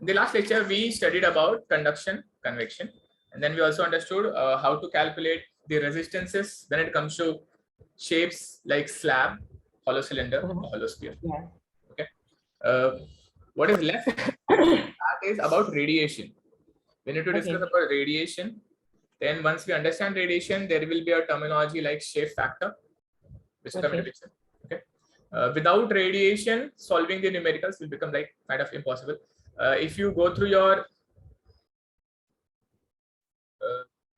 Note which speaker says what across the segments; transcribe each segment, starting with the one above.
Speaker 1: In the last lecture, we studied about conduction, convection, and then we also understood how to calculate the resistances when it comes to shapes like slab, hollow cylinder, or hollow sphere.
Speaker 2: Yeah.
Speaker 1: Okay. What is left that is about radiation. We need to discuss about radiation. Then once we understand radiation, there will be a terminology like shape factor, which will come into picture. Okay. Without radiation, solving the numericals will become like kind of impossible. If you go through your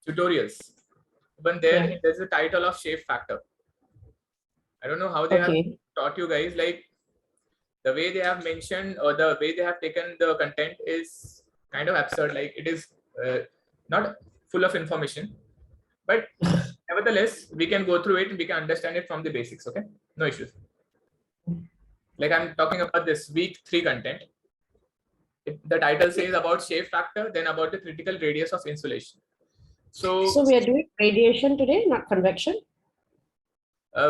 Speaker 1: tutorials, even there's a title of shape factor. I don't know how they have taught you guys, like the way they have mentioned or the way they have taken the content is kind of absurd. Like it is not full of information, but nevertheless, we can go through it and we can understand it from the basics. Okay, no issues. Like I'm talking about this week 3 content. The title says about shape factor, then about the critical radius of insulation. So
Speaker 2: we are doing radiation today, not convection.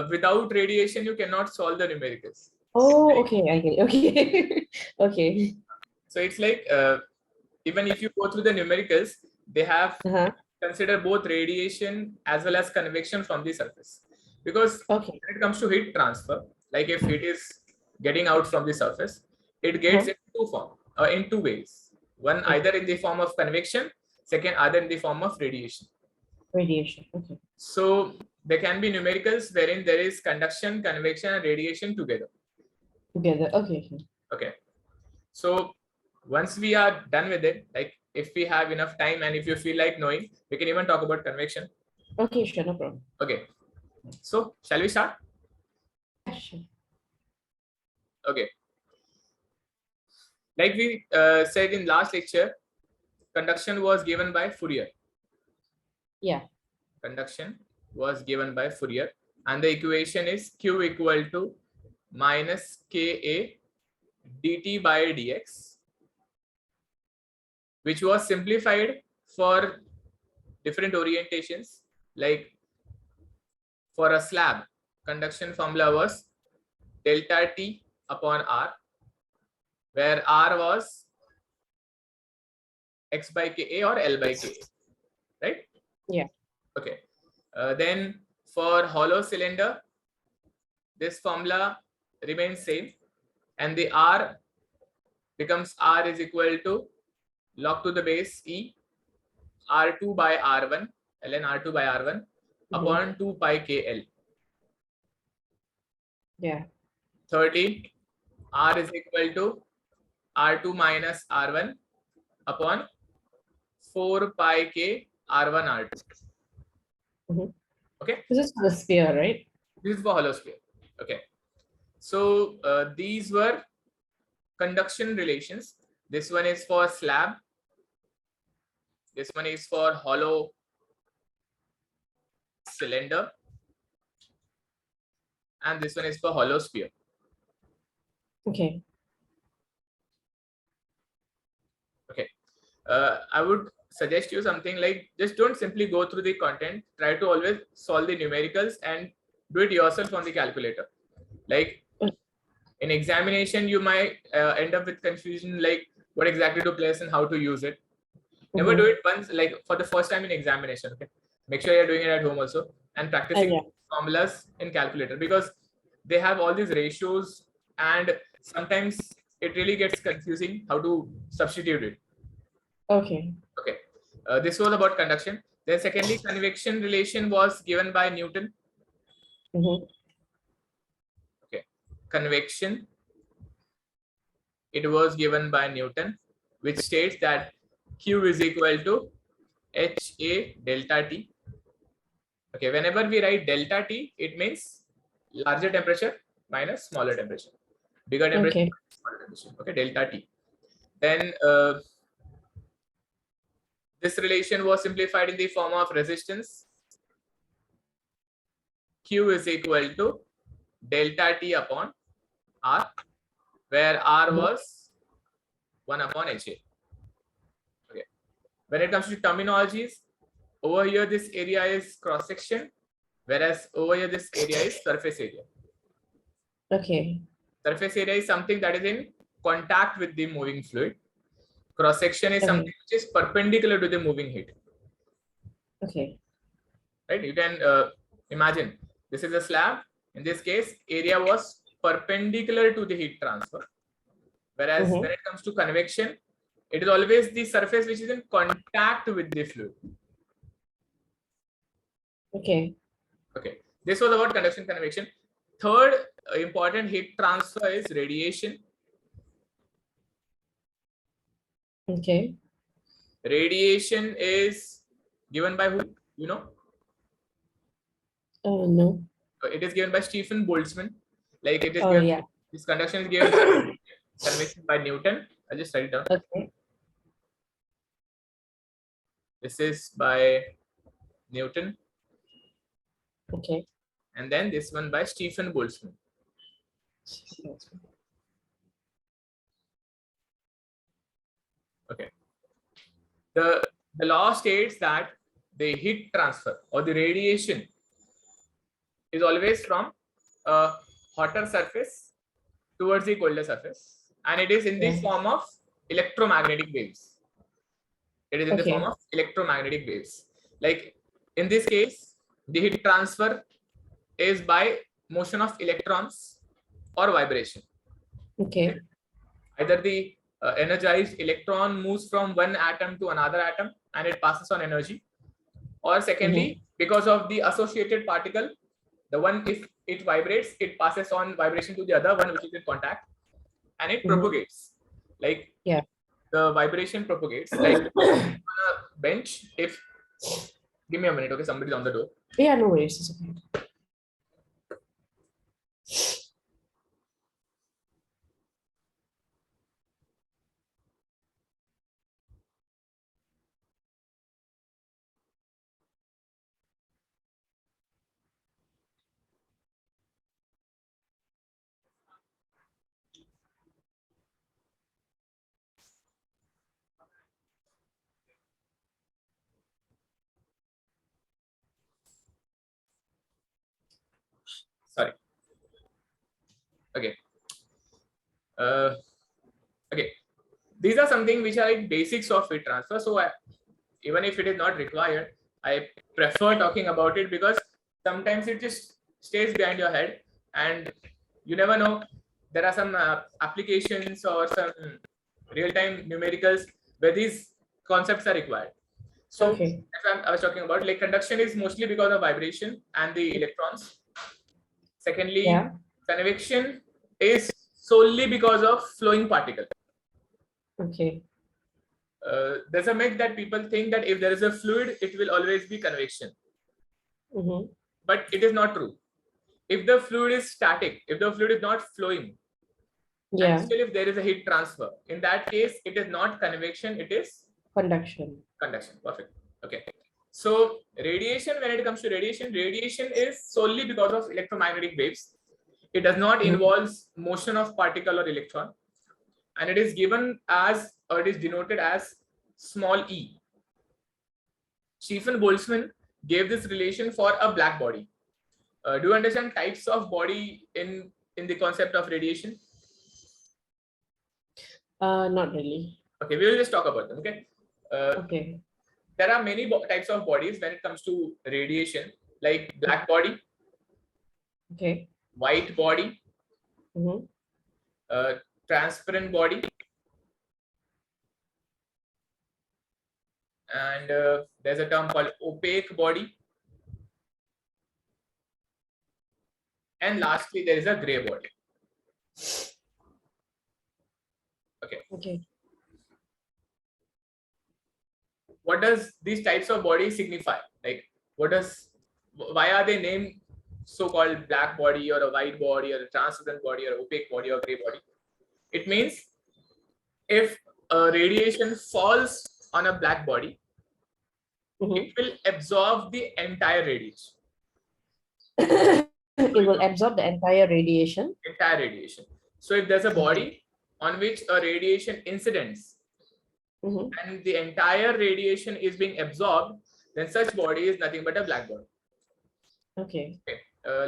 Speaker 1: Without radiation, you cannot solve the numericals.
Speaker 2: Oh, okay, I get it. Okay, okay.
Speaker 1: So it's like even if you go through the numericals, they have consider both radiation as well as convection from the surface, because when it comes to heat transfer, like if heat is getting out from the surface, it gets in two ways. One either in the form of convection, second either in the form of radiation.
Speaker 2: Radiation. Okay.
Speaker 1: So there can be numericals wherein there is conduction, convection, and radiation together.
Speaker 2: Together. Okay.
Speaker 1: Okay. So once we are done with it, like if we have enough time and if you feel like knowing, we can even talk about convection.
Speaker 2: Okay, sure, no problem.
Speaker 1: Okay. So shall we start?
Speaker 2: Sure.
Speaker 1: Okay. Like we said in last lecture, conduction was given by Fourier.
Speaker 2: Yeah.
Speaker 1: Conduction was given by Fourier, and the equation is Q equal to minus Ka dt by dx, which was simplified for different orientations. Like for a slab, conduction formula was delta T upon R, where R was x by Ka or L by Ka, right?
Speaker 2: Yeah.
Speaker 1: Okay. Then for hollow cylinder, this formula remains same, and the R becomes R is equal to log to the base E R2 by R1 ln R2 by R1 upon 2 pi KL.
Speaker 2: Yeah.
Speaker 1: Thirdly, R is equal to R2 minus R1 upon 4 pi K R1 R2. Okay.
Speaker 2: This is the sphere, right?
Speaker 1: This is for hollow sphere. Okay. So these were conduction relations. This one is for slab. This one is for hollow cylinder. And this one is for hollow sphere.
Speaker 2: Okay.
Speaker 1: Okay. I would suggest you something like, just don't simply go through the content. Try to always solve the numericals and do it yourself on the calculator. Like in examination, you might end up with confusion, like what exactly to place and how to use it. Never do it once, like for the first time in examination. Okay. Make sure you're doing it at home also and practicing formulas in calculator, because they have all these ratios and sometimes it really gets confusing how to substitute it.
Speaker 2: Okay.
Speaker 1: Okay. This was about conduction. Then secondly, convection relation was given by Newton. Okay. Convection, it was given by Newton, which states that Q is equal to HA delta T. Okay. Whenever we write delta T, it means larger temperature minus smaller temperature. Bigger temperature minus smaller temperature. Okay. Delta T. Then this relation was simplified in the form of resistance. Q is equal to delta T upon R, where R was 1 upon HA. Okay. When it comes to terminologies, over here this area is cross section, whereas over here this area is surface area.
Speaker 2: Okay.
Speaker 1: Surface area is something that is in contact with the moving fluid, Cross section is something which is perpendicular to the moving heat.
Speaker 2: Okay.
Speaker 1: Right? You can imagine this is a slab. In this case, area was perpendicular to the heat transfer. Whereas when it comes to convection, it is always the surface which is in contact with the fluid.
Speaker 2: Okay.
Speaker 1: Okay. This was about conduction, convection. Third important heat transfer is radiation.
Speaker 2: Okay.
Speaker 1: Radiation is given by who? You know?
Speaker 2: No.
Speaker 1: It is given by Stephen Boltzmann. Like it is
Speaker 2: Oh,
Speaker 1: given,
Speaker 2: yeah.
Speaker 1: this conduction is given by convection by Newton. I'll just write it down.
Speaker 2: Okay.
Speaker 1: This is by Newton.
Speaker 2: Okay.
Speaker 1: And then this one by Stephen Boltzmann. Okay. The law states that the heat transfer or the radiation is always from a hotter surface towards the colder surface, and it is in the form of electromagnetic waves. It is in the form of electromagnetic waves. Like in this case, the heat transfer is by motion of electrons or vibration.
Speaker 2: Okay.
Speaker 1: Either the energized electron moves from one atom to another atom and it passes on energy, or secondly, because of the associated particle, the one, if it vibrates, it passes on vibration to the other one which is in contact, and it propagates. Like the vibration propagates. Like on a bench, if give me a minute, okay, somebody's on the door.
Speaker 2: Yeah, no worries. It's okay.
Speaker 1: Sorry. Okay. Okay. These are something which are like basics of heat transfer. So even if it is not required, I prefer talking about it because sometimes it just stays behind your head and you never know. There are some applications or some real-time numericals where these concepts are required. So that's what I was talking about. Like conduction is mostly because of vibration and the electrons. Secondly, convection is solely because of flowing particle.
Speaker 2: Okay.
Speaker 1: There's a myth that people think that if there is a fluid, it will always be convection. But it is not true. If the fluid is static, if the fluid is not flowing, and still if there is a heat transfer, in that case, it is not convection, it is
Speaker 2: conduction.
Speaker 1: Conduction. Perfect. Okay. So radiation, when it comes to radiation, radiation is solely because of electromagnetic waves. It does not involve motion of particle or electron, and it is given as, or it is denoted as small e. Stephen Boltzmann gave this relation for a black body. Do you understand types of body in the concept of radiation?
Speaker 2: Not really.
Speaker 1: Okay, we will just talk about them. Okay.
Speaker 2: Okay.
Speaker 1: There are many types of bodies when it comes to radiation, like black body, white body, transparent body, and there's a term called opaque body, and lastly there is a gray body. Okay. What does these types of bodies signify? Like, why are they named so-called black body or a white body or a transparent body or opaque body or gray body? It means if a radiation falls on a black body, it will absorb the entire radiation.
Speaker 2: It will absorb the entire radiation.
Speaker 1: Entire radiation. So if there's a body on which a radiation incidents and the entire radiation is being absorbed, then such body is nothing but a black body.
Speaker 2: Okay.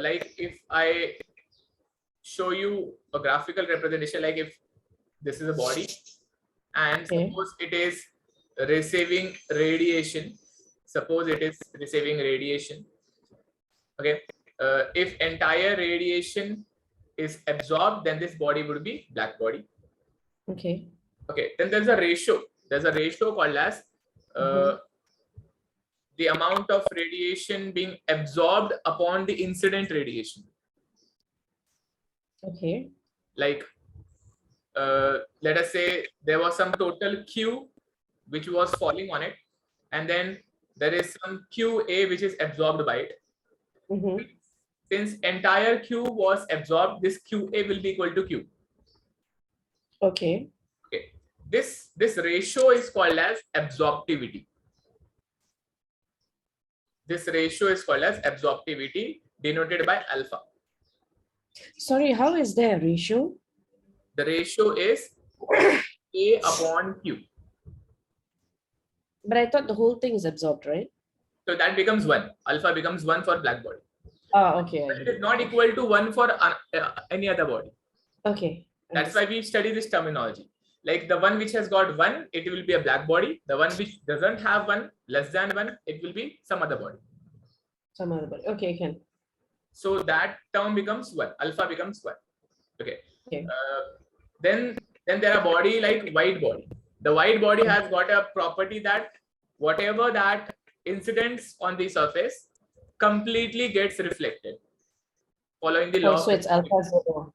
Speaker 1: Like if I show you a graphical representation, like if this is a body and suppose it is receiving radiation. Suppose it is receiving radiation. Okay. If entire radiation is absorbed, then this body would be black body.
Speaker 2: Okay.
Speaker 1: Okay. Then there's a ratio. There's a ratio called as the amount of radiation being absorbed upon the incident radiation.
Speaker 2: Okay.
Speaker 1: Like, let us say there was some total Q which was falling on it, and then there is some QA which is absorbed by it. Since entire Q was absorbed, this QA will be equal to Q.
Speaker 2: Okay.
Speaker 1: Okay. This ratio is called as absorptivity. This ratio is called as absorptivity, denoted by alpha.
Speaker 2: Sorry, how is there a ratio?
Speaker 1: The ratio is A upon Q.
Speaker 2: But I thought the whole thing is absorbed, right?
Speaker 1: So that becomes 1. Alpha becomes 1 for black body.
Speaker 2: Oh, okay.
Speaker 1: But it is not equal to 1 for any other body.
Speaker 2: Okay.
Speaker 1: That's why we study this terminology. Like the one which has got 1, it will be a black body. The one which doesn't have 1, less than 1, it will be some other body.
Speaker 2: Some other body. Okay, can.
Speaker 1: So that term becomes 1. Alpha becomes 1. Okay.
Speaker 2: Okay.
Speaker 1: Then there are body like white body. The white body has got a property that whatever that incidents on the surface completely gets reflected, following the law.
Speaker 2: So it's alpha 0.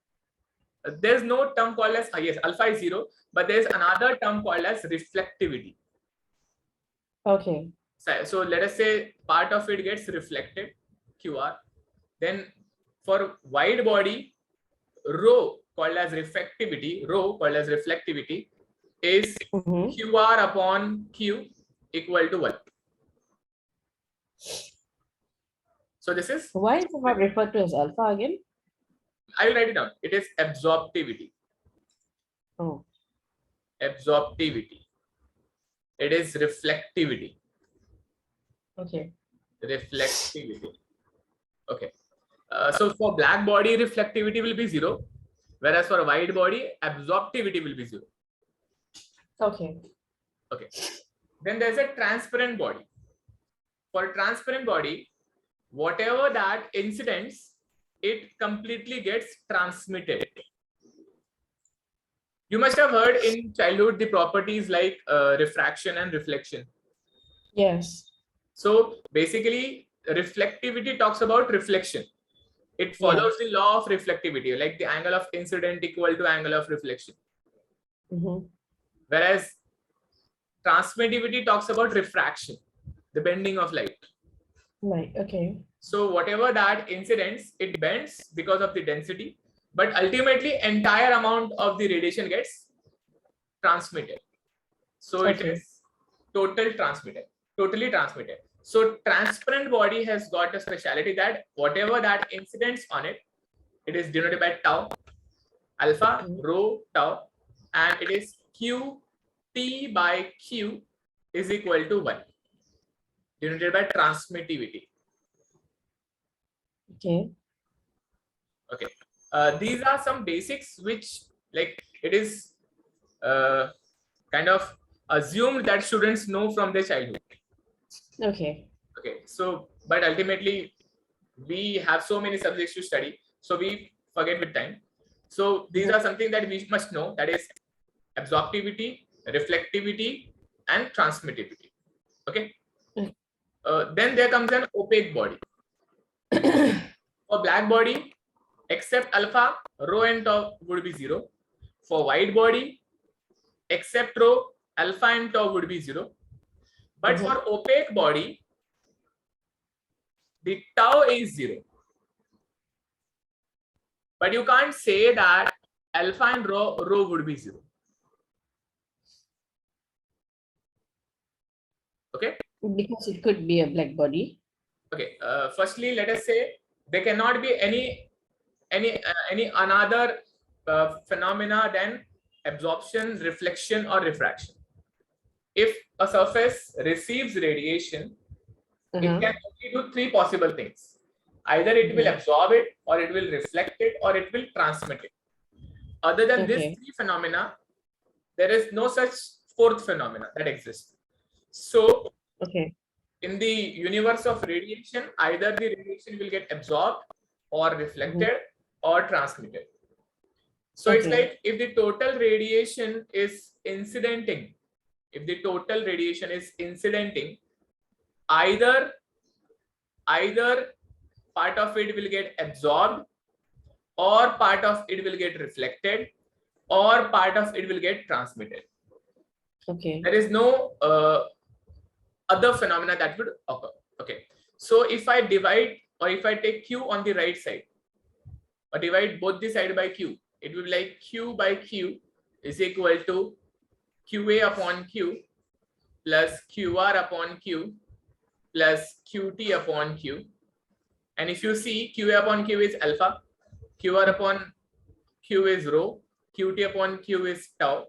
Speaker 1: There's no term called as yes, alpha is 0, but there's another term called as reflectivity.
Speaker 2: Okay.
Speaker 1: So let us say part of it gets reflected, QR. Then for white body, rho called as reflectivity, is QR upon Q equal to 1. So this is.
Speaker 2: Why is it not referred to as alpha again?
Speaker 1: I will write it down. It is absorptivity.
Speaker 2: Oh.
Speaker 1: Absorptivity. It is reflectivity.
Speaker 2: Okay.
Speaker 1: Reflectivity. Okay. So for black body, reflectivity will be 0, whereas for white body, absorptivity will be 0.
Speaker 2: Okay.
Speaker 1: Okay. Then there's a transparent body. For transparent body, whatever that incidents, it completely gets transmitted. You must have heard in childhood the properties like refraction and reflection.
Speaker 2: Yes.
Speaker 1: So basically, reflectivity talks about reflection. It follows the law of reflectivity, like the angle of incident equal to angle of reflection. Whereas transmittivity talks about refraction, the bending of light.
Speaker 2: Right. Okay.
Speaker 1: So whatever that incidents, it bends because of the density, but ultimately entire amount of the radiation gets transmitted. So it is totally transmitted. So transparent body has got a speciality that whatever that incidents on it, it is denoted by tau, alpha, rho, tau, and it is Q T by Q is equal to 1, denoted by transmittivity.
Speaker 2: Okay.
Speaker 1: Okay. These are some basics which, like, it is kind of assumed that students know from their childhood.
Speaker 2: Okay.
Speaker 1: Okay. So, but ultimately, we have so many subjects to study, so we forget with time. So these are something that we must know, that is absorptivity, reflectivity, and transmittivity. Okay. Then there comes an opaque body. For black body, except alpha, rho and tau would be 0. For white body, except rho, alpha and tau would be 0. But for opaque body, the tau is 0. But you can't say that alpha and rho would be 0. Okay.
Speaker 2: Because it could be a black body.
Speaker 1: Okay. Firstly, let us say there cannot be any another phenomena than absorption, reflection, or refraction. If a surface receives radiation, it can only do 3 possible things. Either it will absorb it, or it will reflect it, or it will transmit it. Other than these 3 phenomena, There is no such fourth phenomena that exists. So in the universe of radiation, either the radiation will get absorbed or reflected or transmitted. So it's like if the total radiation is incidenting, either part of it will get absorbed, or part of it will get reflected, or part of it will get transmitted. There is no other phenomena that would occur. Okay, so if I divide, or if I take Q on the right side, or divide both the side by Q, it will be like Q by Q is equal to QA upon Q plus QR upon Q plus QT upon Q. And if you see, QA upon Q is alpha, QR upon Q is rho, QT upon Q is tau,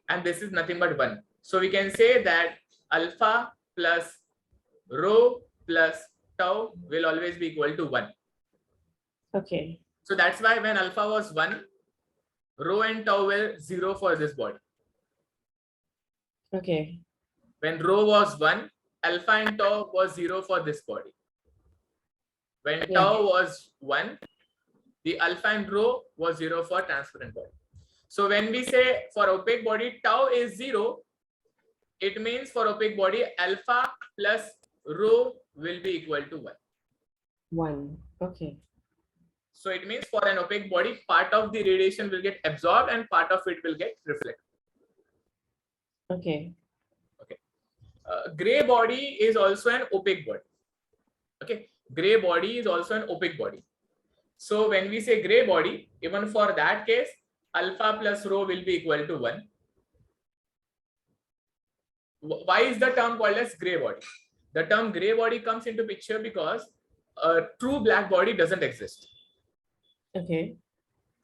Speaker 1: and this is nothing but 1. So we can say that alpha plus rho plus tau will always be equal to 1. So that's why when alpha was 1, rho and tau were 0 for this body. When rho was 1, alpha and tau was 0 for this body. When tau was 1, the alpha and rho was 0 for transparent body. So when we say for opaque body tau is 0, it means for opaque body alpha plus rho will be equal to 1. So it means for an opaque body, part of the radiation will get absorbed and part of it will get reflected. Gray body is also an opaque body. Gray body is also an opaque body. So when we say gray body, even for that case, alpha plus rho will be equal to 1. Why is the term called as gray body? The term gray body comes into picture because a true black body doesn't exist.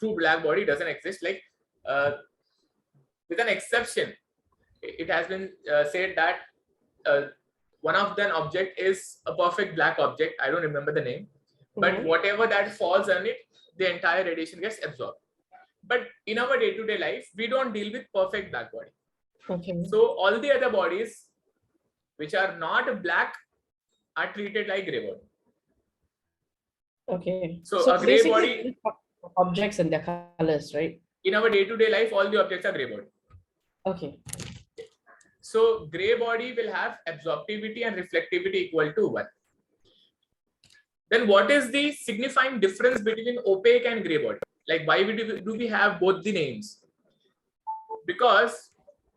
Speaker 1: True black body doesn't exist. Like with an exception, it has been said that one of the object is a perfect black object. I don't remember the name, but whatever that falls on it, the entire radiation gets absorbed. But in our day-to-day life, we don't deal with perfect black body. So all the other bodies which are not black are treated like gray body. So a gray body,
Speaker 2: objects and their colors, right?
Speaker 1: In our day-to-day life, all the objects are gray body. So gray body will have absorptivity and reflectivity equal to 1. Then what is the signifying difference between opaque and gray body? Like why do we have both the names? Because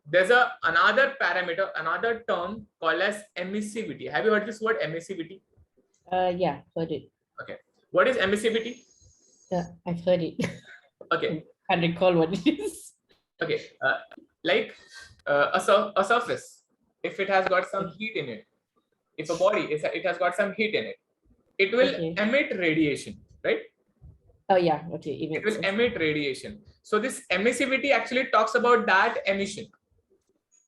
Speaker 1: there's another parameter, another term called as emissivity. Have you heard this word, emissivity?
Speaker 2: Yeah, heard it.
Speaker 1: Okay. What is emissivity?
Speaker 2: Yeah, I've heard it.
Speaker 1: Okay.
Speaker 2: I can't recall what it is.
Speaker 1: Okay. Like a surface, if it has got some heat in it, if a body it has got some heat in it, it will emit radiation, right?
Speaker 2: Oh yeah,
Speaker 1: it will emit radiation. So this emissivity actually talks about that emission.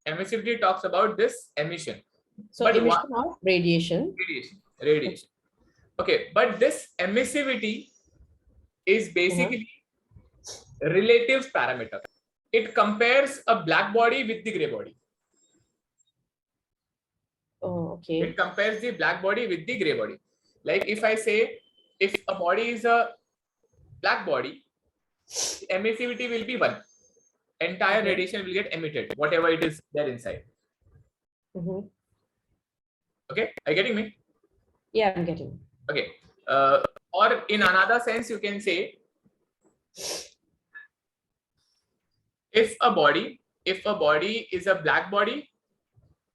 Speaker 1: Emissivity talks about this emission.
Speaker 2: So but emission of radiation.
Speaker 1: Radiation. Okay, but this emissivity is basically relative parameter. It compares a black body with the gray body. It compares the black body with the gray body. Like if I say, if a body is a black body, emissivity will be 1. Entire radiation will get emitted, whatever it is there inside. Okay, are you getting me?
Speaker 2: Yeah, I'm getting.
Speaker 1: Okay. Or in another sense, you can say, if a body is a black body,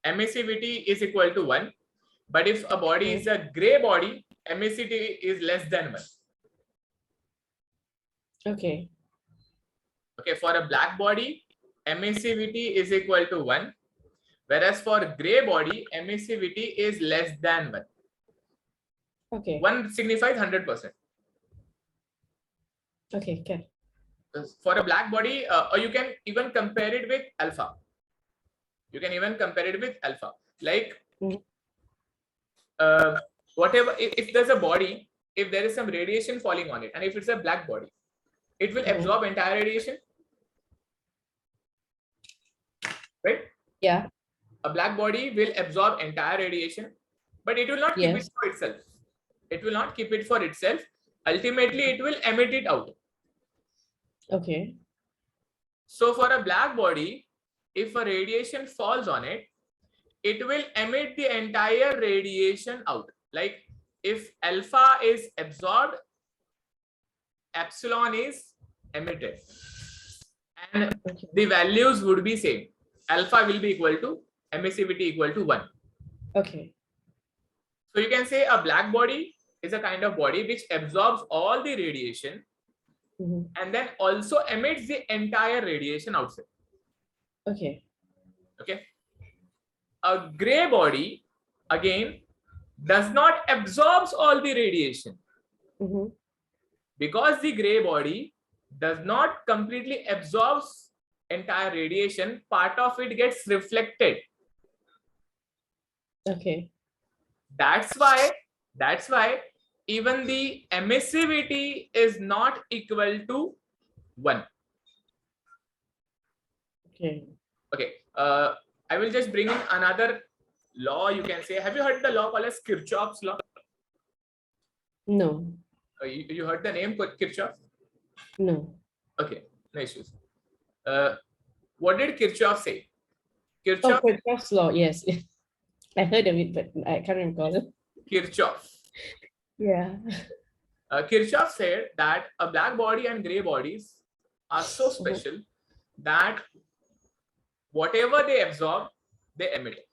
Speaker 1: emissivity is equal to 1. But if a body is a gray body, emissivity is less than 1. Okay, for a black body, emissivity is equal to 1. Whereas for gray body, emissivity is less than 1. 1 signifies 100%. For a black body, or you can even compare it with alpha. Like whatever, if there's a body, if there is some radiation falling on it, and if it's a black body, it will absorb entire radiation.
Speaker 2: Yeah.
Speaker 1: A black body will absorb entire radiation, but it will not keep it
Speaker 2: Yes.
Speaker 1: for itself. It will not keep it for itself. Ultimately, it will emit it out.
Speaker 2: Okay.
Speaker 1: So for a black body, if a radiation falls on it, it will emit the entire radiation out. Like if alpha is absorbed, epsilon is emitted. And
Speaker 2: Okay.
Speaker 1: the values would be same. Alpha will be equal to emissivity equal to 1.
Speaker 2: Okay.
Speaker 1: So you can say a black body is a kind of body which absorbs all the radiation and then also emits the entire radiation outside.
Speaker 2: Okay.
Speaker 1: Okay. A gray body, again, does not absorbs all the radiation. Because the gray body does not completely absorbs entire radiation, part of it gets reflected.
Speaker 2: Okay.
Speaker 1: That's why even the emissivity is not equal to 1.
Speaker 2: Okay.
Speaker 1: Okay. I will just bring in another law, you can say. Have you heard the law called as Kirchoff's law?
Speaker 2: No.
Speaker 1: You heard the name Kirchoff?
Speaker 2: No.
Speaker 1: Okay, no issues. What did Kirchoff say?
Speaker 2: Oh, Kirchoff's law. Yes. I heard of it, but I can't recall it.
Speaker 1: Kirchoff.
Speaker 2: Yeah.
Speaker 1: Kirchoff said that a black body and gray bodies are so special that whatever they absorb, they emit.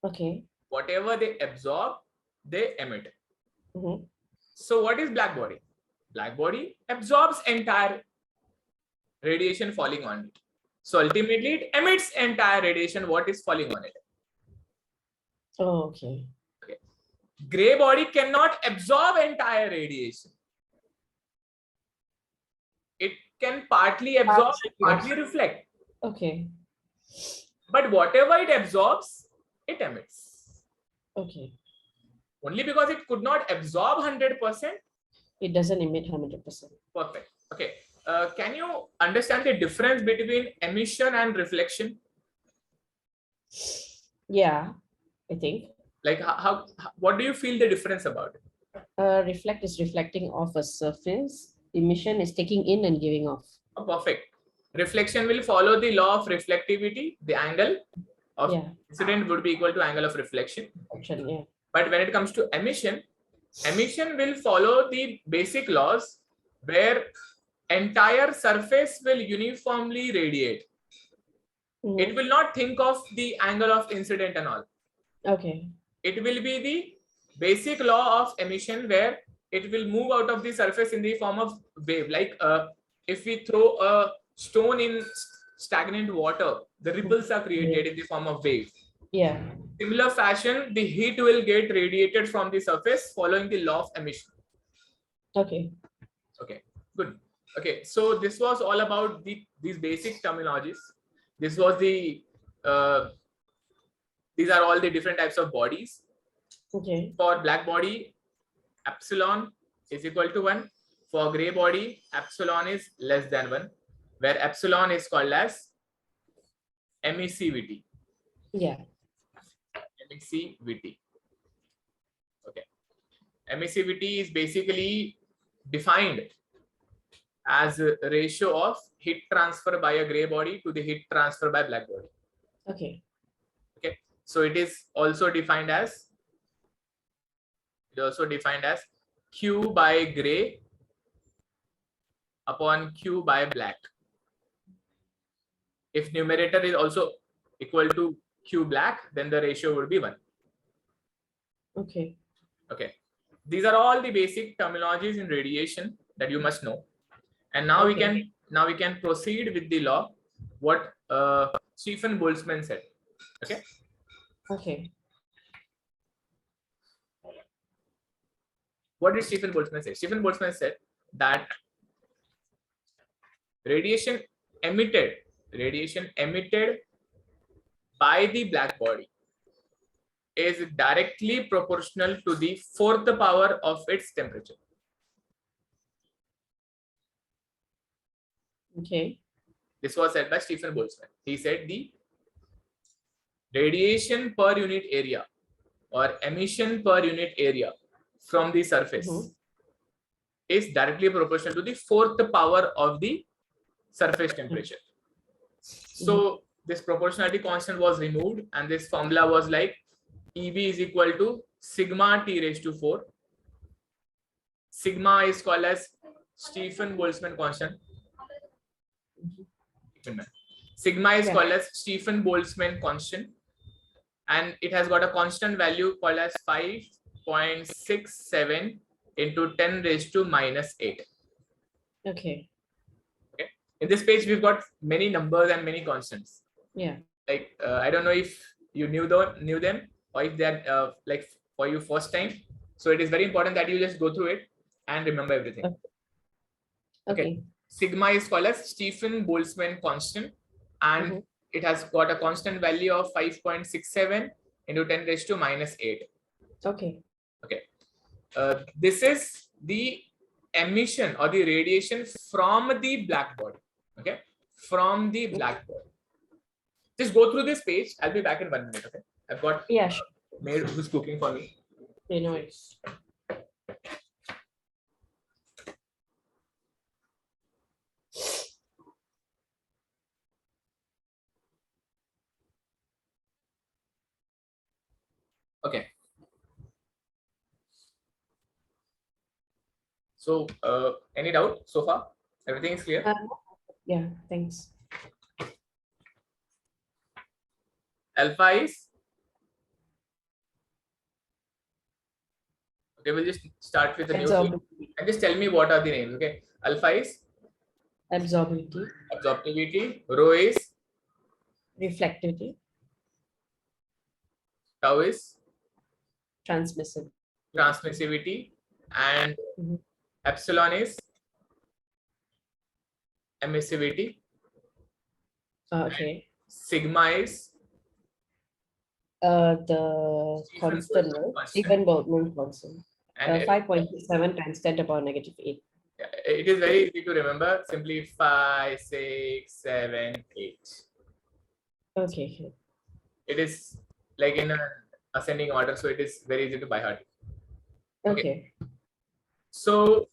Speaker 2: Okay.
Speaker 1: Whatever they absorb, they emit. So what is black body? Black body absorbs entire radiation falling on it. So ultimately it emits entire radiation what is falling on it.
Speaker 2: Oh, okay.
Speaker 1: Okay. Gray body cannot absorb entire radiation. It can partly absorb, partly reflect.
Speaker 2: Okay.
Speaker 1: But whatever it absorbs, it emits.
Speaker 2: Okay.
Speaker 1: Only because it could not absorb 100%.
Speaker 2: It doesn't emit 100%.
Speaker 1: Perfect. Okay. Can you understand the difference between emission and reflection?
Speaker 2: Yeah, I think.
Speaker 1: Like how what do you feel the difference about it?
Speaker 2: Reflect is reflecting off a surface. Emission is taking in and giving off.
Speaker 1: Oh, perfect. Reflection will follow the law of reflectivity. The angle of incident would be equal to angle of reflection.
Speaker 2: Yeah.
Speaker 1: But when it comes to emission, emission will follow the basic laws where entire surface will uniformly radiate. It will not think of the angle of incident and all.
Speaker 2: Okay.
Speaker 1: It will be the basic law of emission where it will move out of the surface in the form of wave. Like if we throw a stone in stagnant water, the ripples are created in the form of wave.
Speaker 2: Yeah.
Speaker 1: Similar fashion, the heat will get radiated from the surface following the law of emission. Okay. Okay, good. Okay, so this was all about these basic terminologies. This was the these are all the different types of bodies.
Speaker 2: Okay.
Speaker 1: For black body, epsilon is equal to 1. For gray body, epsilon is less than 1, where epsilon is called as emissivity. Yeah. Emissivity. Okay. Emissivity is basically defined as a ratio of heat transfer by a gray body to the heat transfer by black body. Okay. Okay. So it is also defined as Q by gray upon Q by black. If numerator is also equal to Q black, then the ratio would be 1. Okay. Okay. These are all the basic terminologies in radiation that you must know. And now we can proceed with the law what Stephen Boltzmann said. Okay. Okay. What did Stephen Boltzmann say? Stephen Boltzmann said that radiation emitted by the black body is directly proportional to the 4th power of its temperature. Okay. This was said by Stephen Boltzmann. He said the radiation per unit area or emission per unit area from the surface is directly proportional to the fourth power of the surface temperature. So this proportionality constant was removed, and this formula was like EB is equal to sigma T raised to 4. Sigma is called as Stefan-Boltzmann constant. Sigma is called as Stefan-Boltzmann constant, and it has got a constant value called as 5.67 into 10 raised to minus 8.
Speaker 2: Okay.
Speaker 1: In this page, we've got many numbers and many constants.
Speaker 2: Yeah.
Speaker 1: Like I don't know if you knew them or if they're like for you first time. So it is very important that you just go through it and remember everything. Okay. Sigma is called as Stefan-Boltzmann constant, and it has got a constant value of 5.67 into 10 raised to minus 8.
Speaker 2: Okay.
Speaker 1: This is the emission or the radiation from the black body. Okay, from the black body. Just go through this page. I'll be back in 1 minute. Okay, I've got maid who's cooking for me.
Speaker 2: Nice.
Speaker 1: Okay. So, any doubt so far? Everything is clear?
Speaker 2: Yeah, thanks.
Speaker 1: Alpha is? Okay, we'll just start with the new thing. And just tell me what are the names, okay? Alpha is?
Speaker 2: Absorptivity.
Speaker 1: Absorptivity. Rho is?
Speaker 2: Reflectivity.
Speaker 1: Tau is?
Speaker 2: Transmissivity.
Speaker 1: And epsilon is? Emissivity.
Speaker 2: Okay.
Speaker 1: Sigma is?
Speaker 2: The constant, Stefan-Boltzmann constant. 5.67 times 10 to the power negative 8.
Speaker 1: It is very easy to remember. Simply 5, 6, 7, 8.
Speaker 2: Okay.
Speaker 1: It is like in an ascending order, so it is very easy to by heart.
Speaker 2: Okay.
Speaker 1: So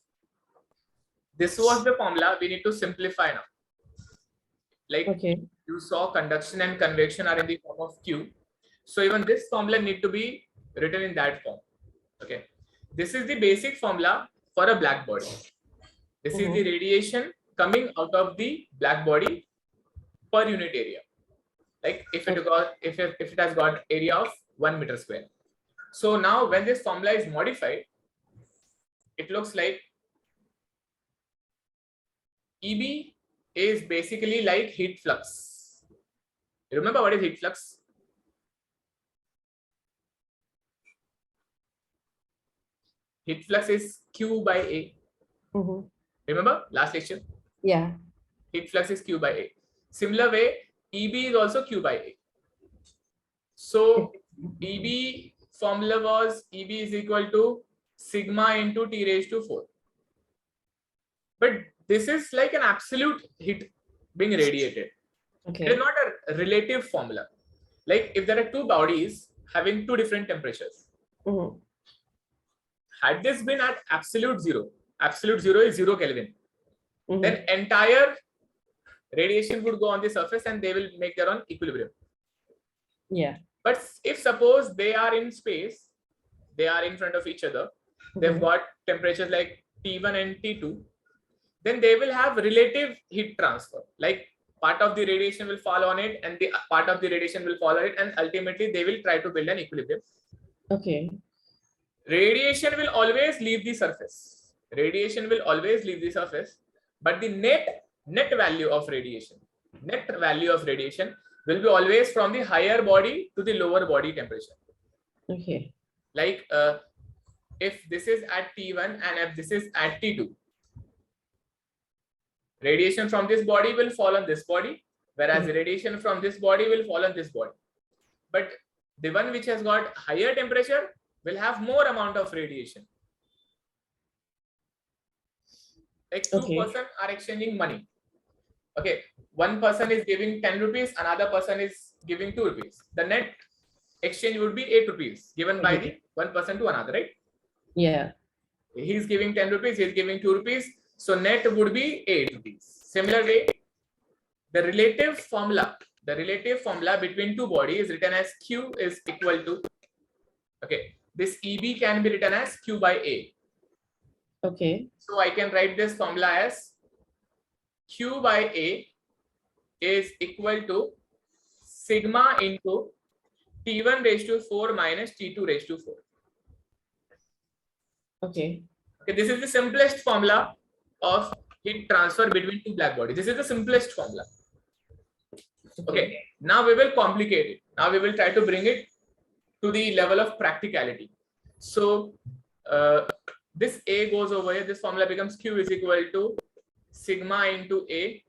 Speaker 1: this was the formula. We need to simplify now. Like you saw, conduction and convection are in the form of Q. So even this formula need to be written in that form. Okay. This is the basic formula for a black body. This is the radiation coming out of the black body per unit area. Like if it has got area of 1 meter square. So now when this formula is modified, it looks like EB is basically like heat flux. You remember what is heat flux? Heat flux is Q by A. Remember last lecture?
Speaker 2: Yeah.
Speaker 1: Heat flux is Q by A. Similar way, EB is also Q by A. So EB formula was EB is equal to sigma into T raised to 4. But this is like an absolute heat being radiated. Okay. It is not a relative formula. Like if there are two bodies having two different temperatures. Had this been at absolute zero is 0 Kelvin, then entire radiation would go on the surface and they will make their own equilibrium.
Speaker 2: Yeah.
Speaker 1: But if suppose they are in space, they are in front of each other, they've got temperatures like T1 and T2, then they will have relative heat transfer. Like part of the radiation will fall on it and the part of the radiation will fall on it, and ultimately they will try to build an equilibrium.
Speaker 2: Okay.
Speaker 1: Radiation will always leave the surface. Radiation will always leave the surface, but the net value of radiation will be always from the higher body to the lower body temperature.
Speaker 2: Okay.
Speaker 1: Like if this is at T1 and if this is at T2, radiation from this body will fall on this body, whereas radiation from this body will fall on this body. But the one which has got higher temperature will have more amount of radiation. Like two persons are exchanging money. Okay, one person is giving 10 rupees, another person is giving 2 rupees. The net exchange would be 8 rupees given by the one person to another, right?
Speaker 2: Yeah.
Speaker 1: He's giving 10 rupees, he's giving 2 rupees. So net would be 8 rupees. Similar way, the relative formula between two bodies is written as Q is equal to, okay, this EB can be written as Q by A.
Speaker 2: Okay.
Speaker 1: So I can write this formula as Q by A is equal to sigma into T1 raised to 4 minus T2 raised to 4.
Speaker 2: Okay.
Speaker 1: Okay, this is the simplest formula of heat transfer between two black bodies. This is the simplest formula. Okay, now we will complicate it. Now we will try to bring it to the level of practicality. So this A goes over here. This formula becomes Q is equal to sigma into A,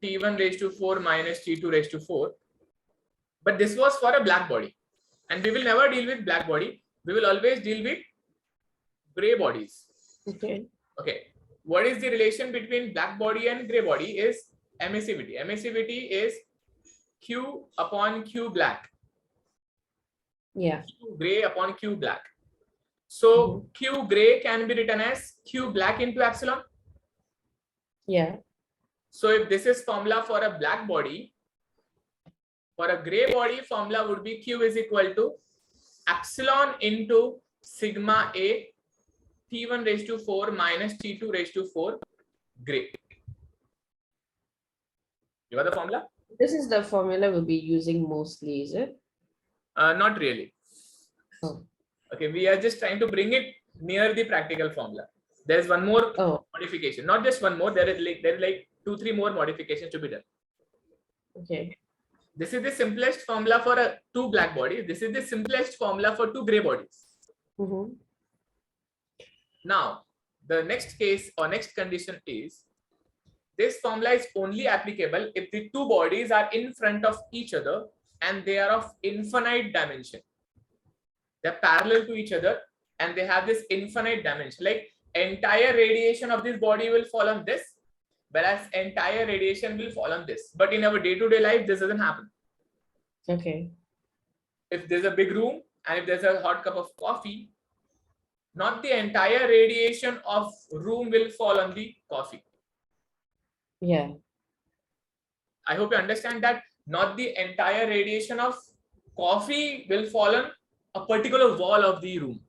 Speaker 1: T1 raised to 4 minus T2 raised to 4. But this was for a black body. And we will never deal with black body. We will always deal with gray bodies.
Speaker 2: Okay.
Speaker 1: Okay. What is the relation between black body and gray body is emissivity. Emissivity is Q upon Q black.
Speaker 2: Yeah.
Speaker 1: Q gray upon Q black. So Q gray can be written as Q black into epsilon.
Speaker 2: Yeah.
Speaker 1: So if this is formula for a black body, for a gray body, formula would be Q is equal to epsilon into sigma A T1 raised to 4 minus T2 raised to 4 gray. You got the formula?
Speaker 2: This is the formula we'll be using mostly, is it?
Speaker 1: Not really.
Speaker 2: Oh.
Speaker 1: Okay, we are just trying to bring it near the practical formula. There's one more modification. Not just one more. There is like 2-3 more modifications to be done.
Speaker 2: Okay.
Speaker 1: This is the simplest formula for two black bodies. This is the simplest formula for two gray bodies. Now, the next case or next condition is this formula is only applicable if the two bodies are in front of each other and they are of infinite dimension. They're parallel to each other and they have this infinite dimension. Like entire radiation of this body will fall on this, whereas entire radiation will fall on this. But in our day-to-day life, this doesn't happen.
Speaker 2: Okay.
Speaker 1: If there's a big room and if there's a hot cup of coffee, not the entire radiation of room will fall on the coffee.
Speaker 2: Yeah.
Speaker 1: I hope you understand that not the entire radiation of coffee will fall on a particular wall of the room.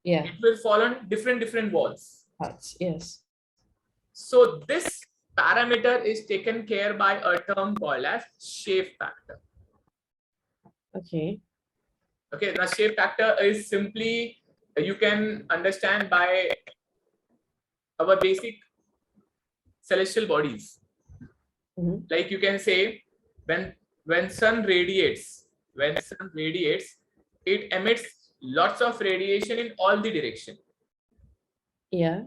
Speaker 2: Yeah.
Speaker 1: It will fall on different walls.
Speaker 2: Yes.
Speaker 1: So this parameter is taken care by a term called as shape factor.
Speaker 2: Okay.
Speaker 1: Okay, now shape factor is simply, you can understand by our basic celestial bodies. Like you can say when sun radiates, it emits lots of radiation in all the direction.
Speaker 2: Yeah.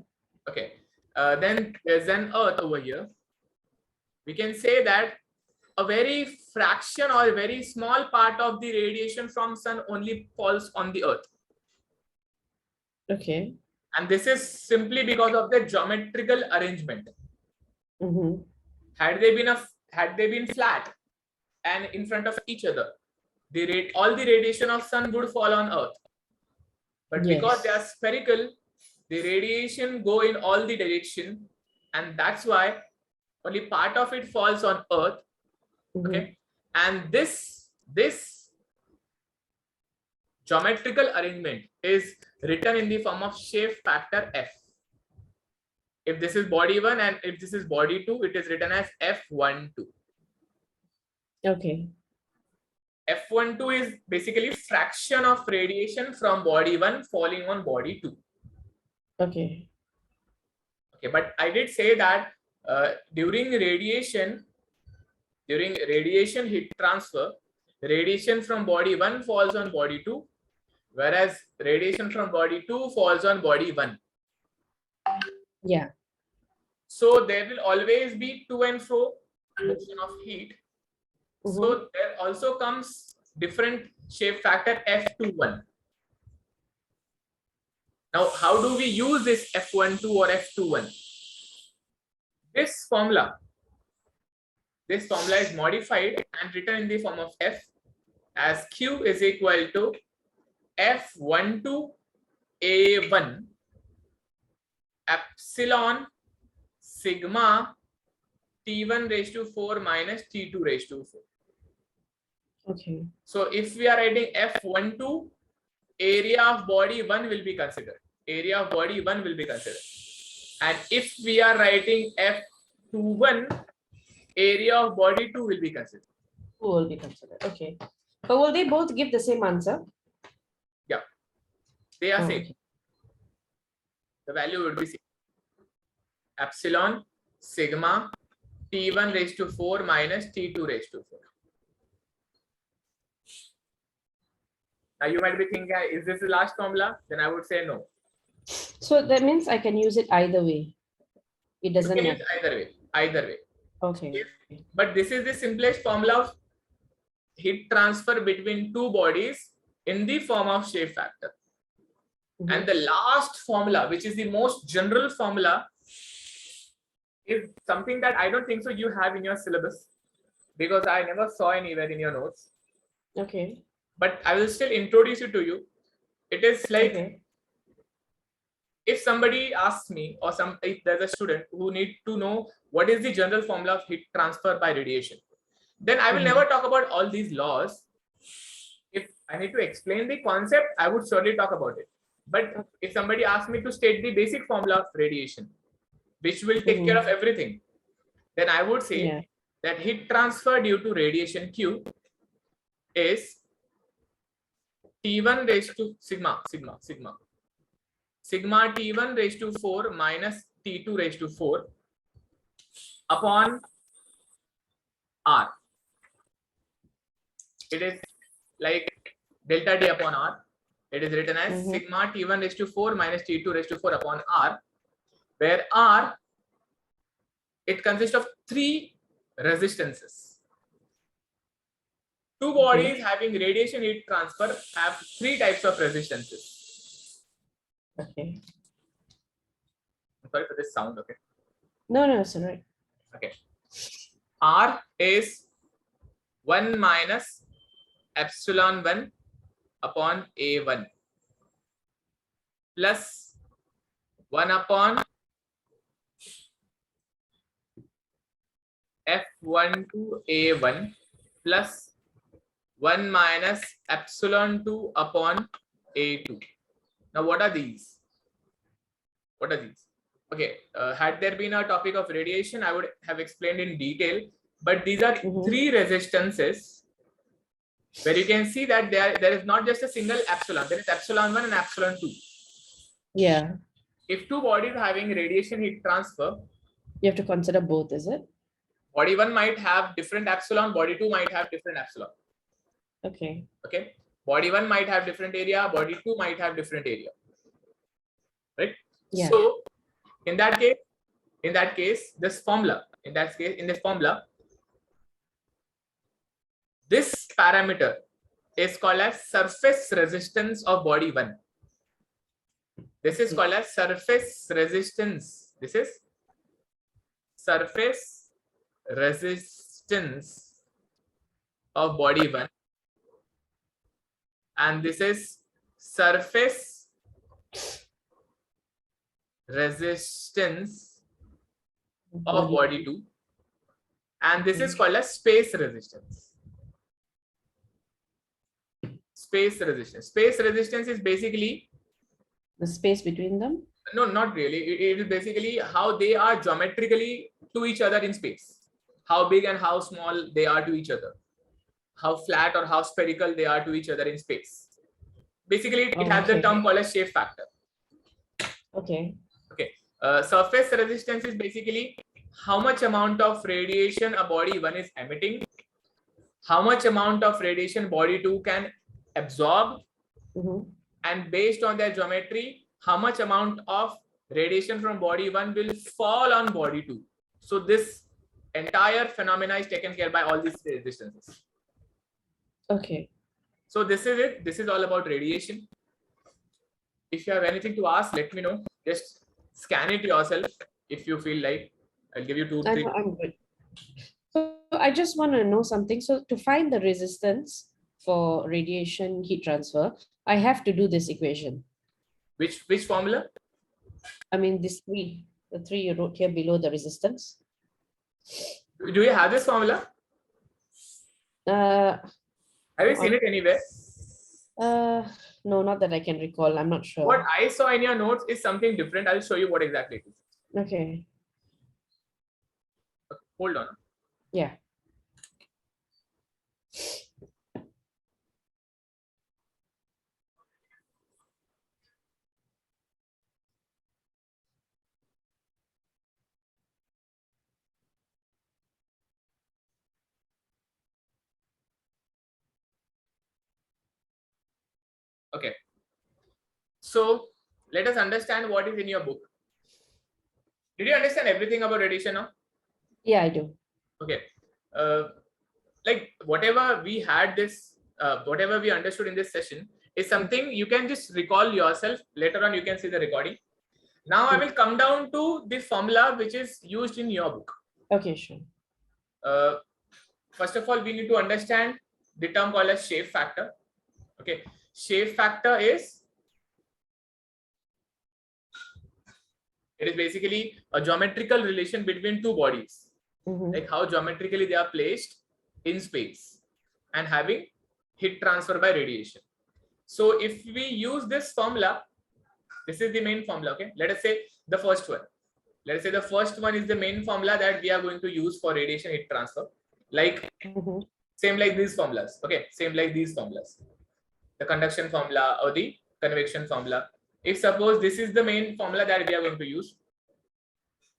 Speaker 1: Okay. Then there's an earth over here. We can say that a very fraction or a very small part of the radiation from sun only falls on the earth.
Speaker 2: Okay.
Speaker 1: And this is simply because of the geometrical arrangement. Had they been flat and in front of each other, all the radiation of sun would fall on earth. But because they are spherical, the radiation go in all the direction, and that's why only part of it falls on earth. Okay, and this geometrical arrangement is written in the form of shape factor F. If this is body 1 and if this is body 2, it is written as F12.
Speaker 2: Okay.
Speaker 1: F12 is basically fraction of radiation from body 1 falling on body 2.
Speaker 2: Okay.
Speaker 1: Okay, but I did say that during radiation heat transfer, radiation from body 1 falls on body 2, whereas radiation from body 2 falls on body 1.
Speaker 2: Yeah.
Speaker 1: So there will always be to and fro motion of heat. So there also comes different shape factor F21. Now, how do we use this F12 or F21? This formula this formula is modified and written in the form of F as Q is equal to F12 A1 epsilon sigma T1 raised to 4 minus T2 raised to 4.
Speaker 2: Okay.
Speaker 1: So if we are writing F12, area of body 1 will be considered. Area of body 1 will be considered. And if we are writing F21, area of body 2 will be considered.
Speaker 2: 2 will be considered. Okay. But will they both give the same answer?
Speaker 1: Yeah. They are same.
Speaker 2: Okay.
Speaker 1: The value would be same. Epsilon sigma T1 raised to 4 minus T2 raised to 4. Now you might be thinking, is this the last formula? Then I would say no.
Speaker 2: So that means I can use it either way. It doesn't matter.
Speaker 1: Either way. Either way.
Speaker 2: Okay.
Speaker 1: But this is the simplest formula of heat transfer between two bodies in the form of shape factor. Mm-hmm. And the last formula, which is the most general formula, is something that I don't think so you have in your syllabus, because I never saw anywhere in your notes.
Speaker 2: Okay.
Speaker 1: But I will still introduce it to you. It is like, okay, if somebody asks me, or if there's a student who needs to know what is the general formula of heat transfer by radiation, then I will never talk about all these laws. If I need to explain the concept, I would surely talk about it. But if somebody asks me to state the basic formula of radiation, which will take care of everything, then I would say that heat transfer due to radiation Q is T1 raised to sigma T1 raised to 4 minus T2 raised to 4 upon R. It is like delta D upon R. It is written as sigma T1 raised to 4 minus T2 raised to 4 upon R, where R, it consists of 3 resistances. Two bodies having radiation heat transfer have 3 types of resistances.
Speaker 2: Okay.
Speaker 1: I'm sorry for this sound. Okay.
Speaker 2: No, it's all right.
Speaker 1: Okay. R is 1 minus epsilon 1 upon A1 plus 1 upon F12 A1 plus 1 minus epsilon 2 upon A2. Now, what are these? What are these? Okay, had there been a topic of radiation, I would have explained in detail, but these are 3 resistances where you can see that there is not just a single epsilon, there is epsilon 1 and epsilon 2.
Speaker 2: Yeah.
Speaker 1: If two bodies are having radiation heat transfer,
Speaker 2: you have to consider both, is it?
Speaker 1: Body 1 might have different epsilon, body 2 might have different epsilon.
Speaker 2: Okay.
Speaker 1: Okay. Body 1 might have different area, body 2 might have different area. Right? Yeah. So in that case, this formula, in this formula, this parameter is called as surface resistance of body 1. This is called as surface resistance. This is surface resistance of body 1. And this is surface resistance of body 2. And this is called as space resistance. Space resistance. Space resistance is basically
Speaker 2: the space between them?
Speaker 1: No, not really. It is basically how they are geometrically to each other in space. How big and how small they are to each other. How flat or how spherical they are to each other in space. Basically, it has the term called as shape factor.
Speaker 2: Okay.
Speaker 1: Okay. Surface resistance is basically how much amount of radiation a body 1 is emitting, how much amount of radiation body 2 can absorb, and based on their geometry, how much amount of radiation from body 1 will fall on body 2. So this entire phenomena is taken care by all these resistances.
Speaker 2: Okay.
Speaker 1: So this is it. This is all about radiation. If you have anything to ask, let me know. Just scan it yourself if you feel like. I'll give you 2-3.
Speaker 2: I'm good. So I just want to know something. So to find the resistance for radiation heat transfer, I have to do this equation.
Speaker 1: Which formula?
Speaker 2: I mean, the three you wrote here below the resistance.
Speaker 1: Do you have this formula? Have you seen it anywhere?
Speaker 2: No, not that I can recall. I'm not sure.
Speaker 1: What I saw in your notes is something different. I'll show you what exactly it is.
Speaker 2: Okay.
Speaker 1: Hold on.
Speaker 2: Yeah.
Speaker 1: Okay. So let us understand what is in your book. Did you understand everything about radiation now?
Speaker 2: Yeah, I do.
Speaker 1: Okay. Like whatever we had this, whatever we understood in this session is something you can just recall yourself. Later on, you can see the recording. Now I will come down to the formula which is used in your book.
Speaker 2: Okay, sure.
Speaker 1: First of all, we need to understand the term called as shape factor. Okay. Shape factor is, it is basically a geometrical relation between two bodies, like how geometrically they are placed in space and having heat transfer by radiation. So if we use this formula, this is the main formula. Okay, let us say the first one. Let us say the first one is the main formula that we are going to use for radiation heat transfer. Like same like these formulas. Okay, same like these formulas. The conduction formula or the convection formula. If suppose this is the main formula that we are going to use,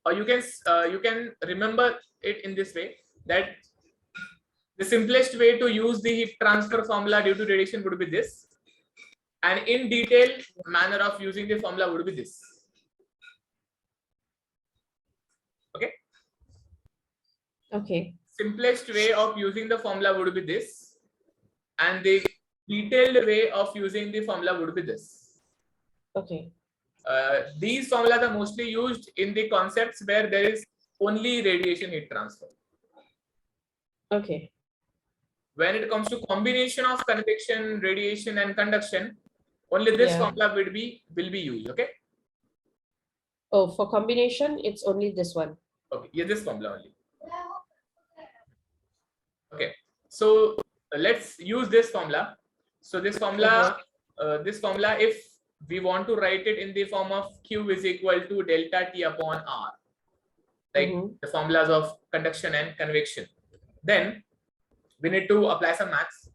Speaker 1: or you can remember it in this way, that the simplest way to use the heat transfer formula due to radiation would be this, and in detailed manner of using the formula would be this. Okay.
Speaker 2: Okay.
Speaker 1: Simplest way of using the formula would be this, and the detailed way of using the formula would be this.
Speaker 2: Okay.
Speaker 1: These formulas are mostly used in the concepts where there is only radiation heat transfer.
Speaker 2: Okay.
Speaker 1: When it comes to combination of convection, radiation, and conduction, only this formula will be used. Okay.
Speaker 2: Oh, for combination, it's only this one.
Speaker 1: Okay. Yeah, this formula only. Okay. So let's use this formula. So this formula, if we want to write it in the form of Q is equal to delta T upon R, like the formulas of conduction and convection, then we need to apply some maths.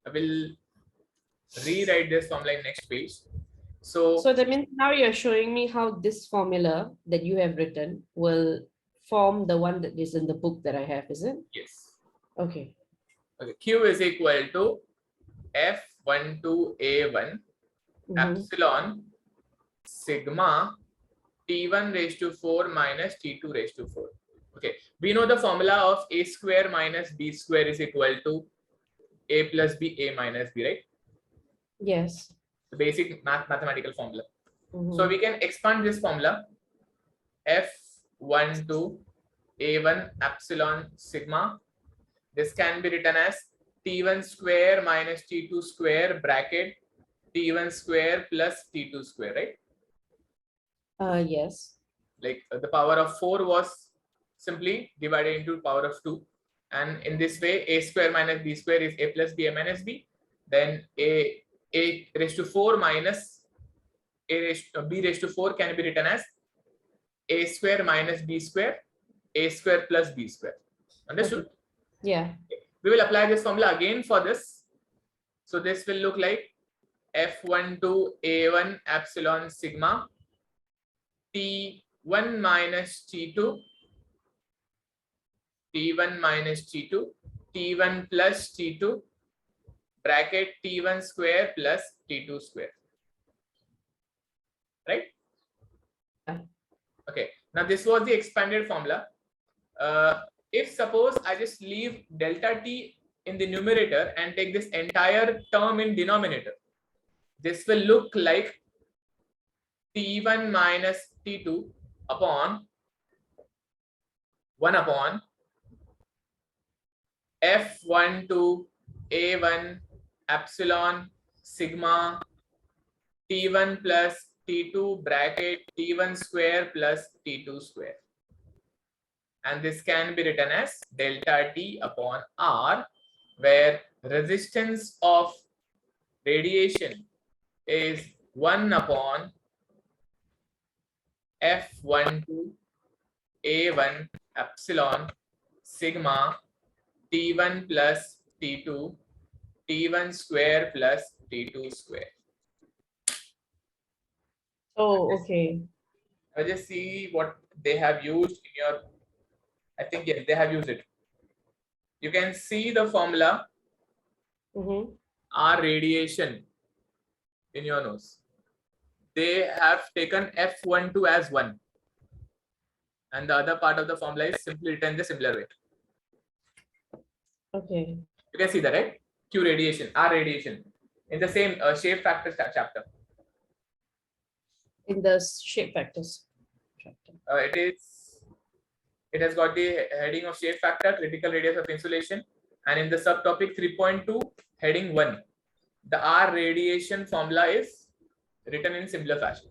Speaker 1: I will rewrite this formula in next page. So
Speaker 2: that means now you're showing me how this formula that you have written will form the one that is in the book that I have, is it?
Speaker 1: Yes.
Speaker 2: Okay.
Speaker 1: Okay. Q is equal to F12A1 epsilon sigma T1 raised to 4 minus T2 raised to 4. Okay. We know the formula of A square minus B square is equal to A plus B, A minus B, right?
Speaker 2: Yes.
Speaker 1: The basic mathematical formula. So we can expand this formula. F12 A1 epsilon sigma. This can be written as T1 square minus T2 square bracket T1 square plus T2 square, right?
Speaker 2: Yes.
Speaker 1: Like the power of 4 was simply divided into power of 2. And in this way, A square minus B square is A plus B, A minus B. Then A raised to 4 minus B raised to 4 can be written as A square minus B square, A square plus B square. Understood?
Speaker 2: Okay. Yeah.
Speaker 1: We will apply this formula again for this. So this will look like F12 A1 epsilon sigma T1 minus T2 T1 minus T2 T1 plus T2 bracket T1 square plus T2 square, right? Okay, now this was the expanded formula. If suppose I just leave delta T in the numerator and take this entire term in denominator, this will look like T1 minus T2 upon 1 upon F1 to A1 epsilon sigma T1 plus T2 bracket T1 square plus T2 square. And this can be written as delta T upon R, where resistance of radiation is 1 upon F1 to A1 epsilon sigma T1 plus T2 T1 square plus T2 square.
Speaker 2: Oh, okay.
Speaker 1: I'll just see what they have used in your, I think yes, they have used it. You can see the formula R radiation in your nose. They have taken F12 as 1. And the other part of the formula is simply written the similar way.
Speaker 2: Okay.
Speaker 1: You can see that, right? Q radiation, R radiation in the same shape factors chapter.
Speaker 2: In the shape factors chapter.
Speaker 1: It has got the heading of shape factor, critical radius of insulation, and in the subtopic 3.2, heading 1, the R radiation formula is written in similar fashion.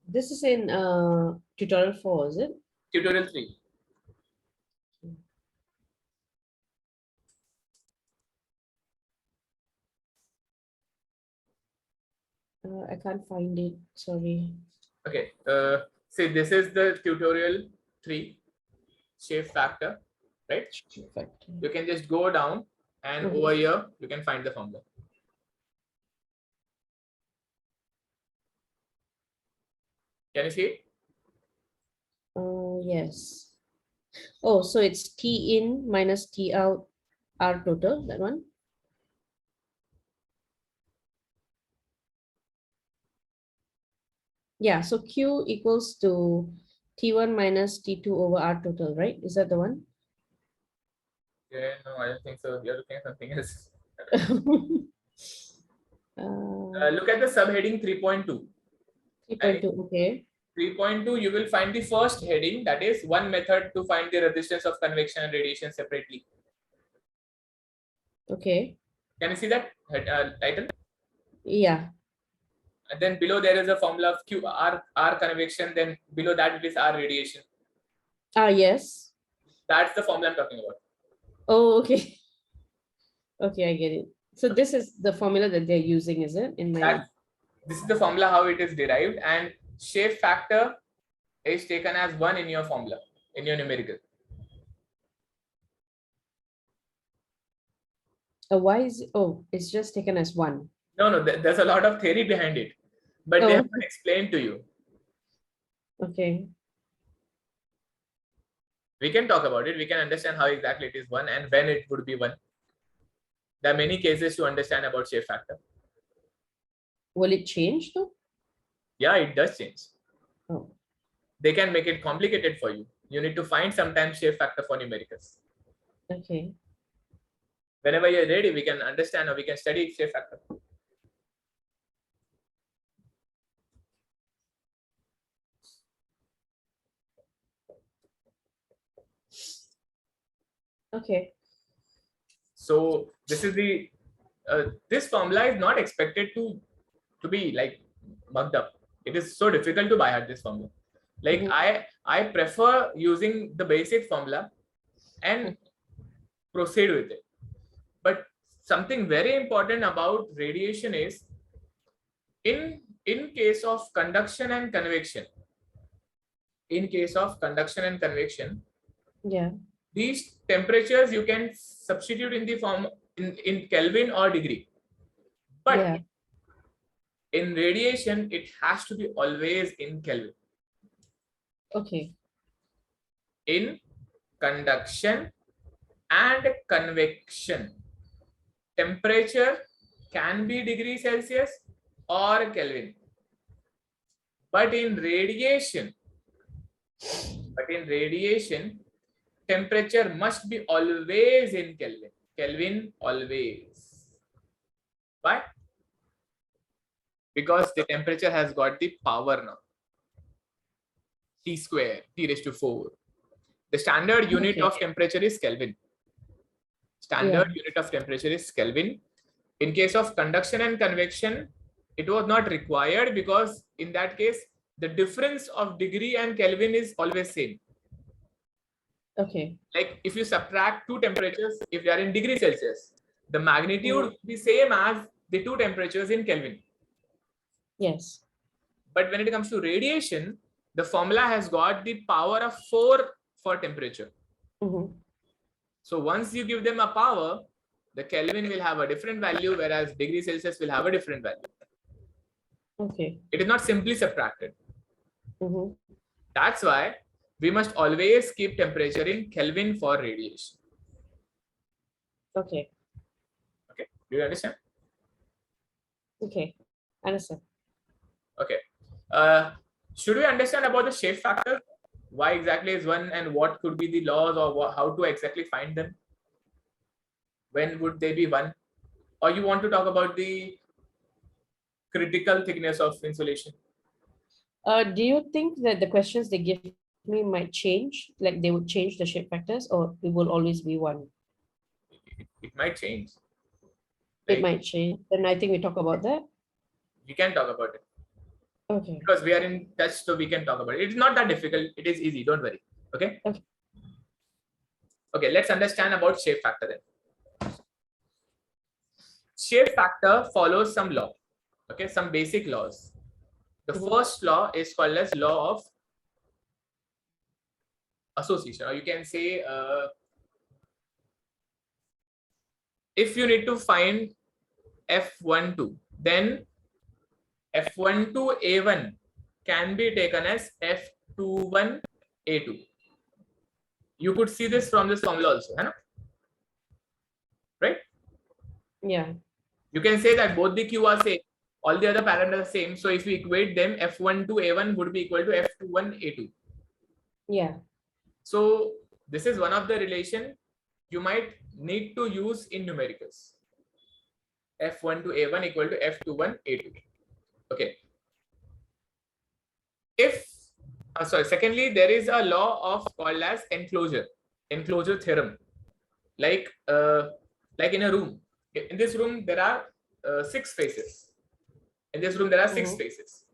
Speaker 2: This is in tutorial 4, is it?
Speaker 1: Tutorial 3.
Speaker 2: I can't find it. Sorry.
Speaker 1: Okay. See, this is the tutorial 3 shape factor, right?
Speaker 2: Shape factor.
Speaker 1: You can just go down and over here you can find the formula. Can you see it?
Speaker 2: Yes. Oh, so it's T in minus T out R total, that one? Yeah, so Q equals to T1 minus T2 over R total, right? Is that the one?
Speaker 1: Yeah, no, I don't think so. You're looking at something else. Look at the subheading 3.2.
Speaker 2: 3.2, okay.
Speaker 1: 3.2, you will find the first heading, that is one method to find the resistance of convection and radiation separately.
Speaker 2: Okay.
Speaker 1: Can you see that title?
Speaker 2: Yeah.
Speaker 1: And then below there is a formula of Q R convection. Then below that it is R radiation.
Speaker 2: Yes.
Speaker 1: That's the formula I'm talking about.
Speaker 2: Oh, okay. Okay, I get it. So this is the formula that they're using, is it?
Speaker 1: This is the formula how it is derived, and shape factor is taken as 1 in your formula, in your numerical.
Speaker 2: Why is it? Oh, it's just taken as 1.
Speaker 1: No, there's a lot of theory behind it, but they haven't explained to you.
Speaker 2: Okay.
Speaker 1: We can talk about it. We can understand how exactly it is 1 and when it would be 1. There are many cases to understand about shape factor.
Speaker 2: Will it change though?
Speaker 1: Yeah, it does change.
Speaker 2: Oh.
Speaker 1: They can make it complicated for you. You need to find sometimes shape factor for numericals.
Speaker 2: Okay.
Speaker 1: Whenever you're ready, we can understand or we can study shape factor.
Speaker 2: Okay.
Speaker 1: So this is the this formula is not expected to be like mugged up. It is so difficult to by heart this formula. Like I prefer using the basic formula and proceed with it. But something very important about radiation is in case of conduction and convection. In case of conduction and convection,
Speaker 2: yeah,
Speaker 1: these temperatures you can substitute in the form in Kelvin or degree. But in radiation, it has to be always in Kelvin.
Speaker 2: Okay.
Speaker 1: In conduction and convection, temperature can be degree Celsius or Kelvin. But in radiation, temperature must be always in Kelvin. Kelvin always. Why? Because the temperature has got the power now. T square, T raised to 4. The standard unit of temperature is Kelvin. Standard unit of temperature is Kelvin. In case of conduction and convection, it was not required because in that case, the difference of degree and Kelvin is always same.
Speaker 2: Okay.
Speaker 1: Like if you subtract two temperatures, if they are in degree Celsius, the magnitude will be same as the two temperatures in Kelvin.
Speaker 2: Yes.
Speaker 1: But when it comes to radiation, the formula has got the power of 4 for temperature. So once you give them a power, the Kelvin will have a different value, whereas degree Celsius will have a different value.
Speaker 2: Okay.
Speaker 1: It is not simply subtracted. That's why we must always keep temperature in Kelvin for radiation.
Speaker 2: Okay.
Speaker 1: Okay. Do you understand?
Speaker 2: Okay. Understand.
Speaker 1: Okay. Should we understand about the shape factor? Why exactly is 1 and what could be the laws, or how to exactly find them? When would they be 1? Or you want to talk about the critical thickness of insulation?
Speaker 2: Do you think that the questions they give me might change? Like they would change the shape factors, or it will always be 1?
Speaker 1: It might change.
Speaker 2: It might change. Then I think we talk about that.
Speaker 1: We can talk about it.
Speaker 2: Okay.
Speaker 1: Because we are in touch, so we can talk about it. It's not that difficult. It is easy. Don't worry. Okay.
Speaker 2: Okay.
Speaker 1: Okay. Let's understand about shape factor then. Shape factor follows some law. Okay. Some basic laws. The first law is called as law of association, or you can say if you need to find F12, then F12A1 can be taken as F21A2. You could see this from this formula also, right?
Speaker 2: Yeah.
Speaker 1: You can say that both the Q are same, all the other parameters are same. So if we equate them, F12A1 would be equal to F21A2.
Speaker 2: Yeah.
Speaker 1: So this is one of the relation you might need to use in numericals. F12A1 equal to F21A2. Okay. Secondly, there is a law of called as enclosure theorem. Like in a room. In this room, there are 6 faces. In this room, there are 6 faces.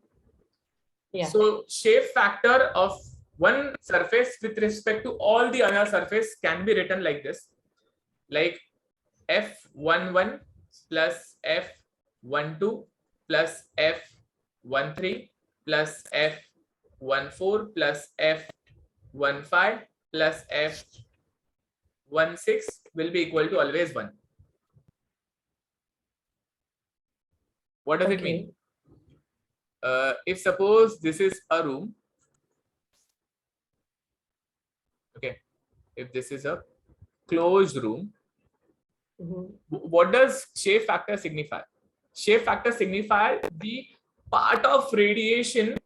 Speaker 2: Yeah.
Speaker 1: So shape factor of one surface with respect to all the other surface can be written like this. Like F11 plus F12 plus F13 plus F14 plus F15 plus F16 will be equal to always 1. What does it mean? If suppose this is a room, okay, if this is a closed room, what does shape factor signify? Shape factor signifies the part of radiation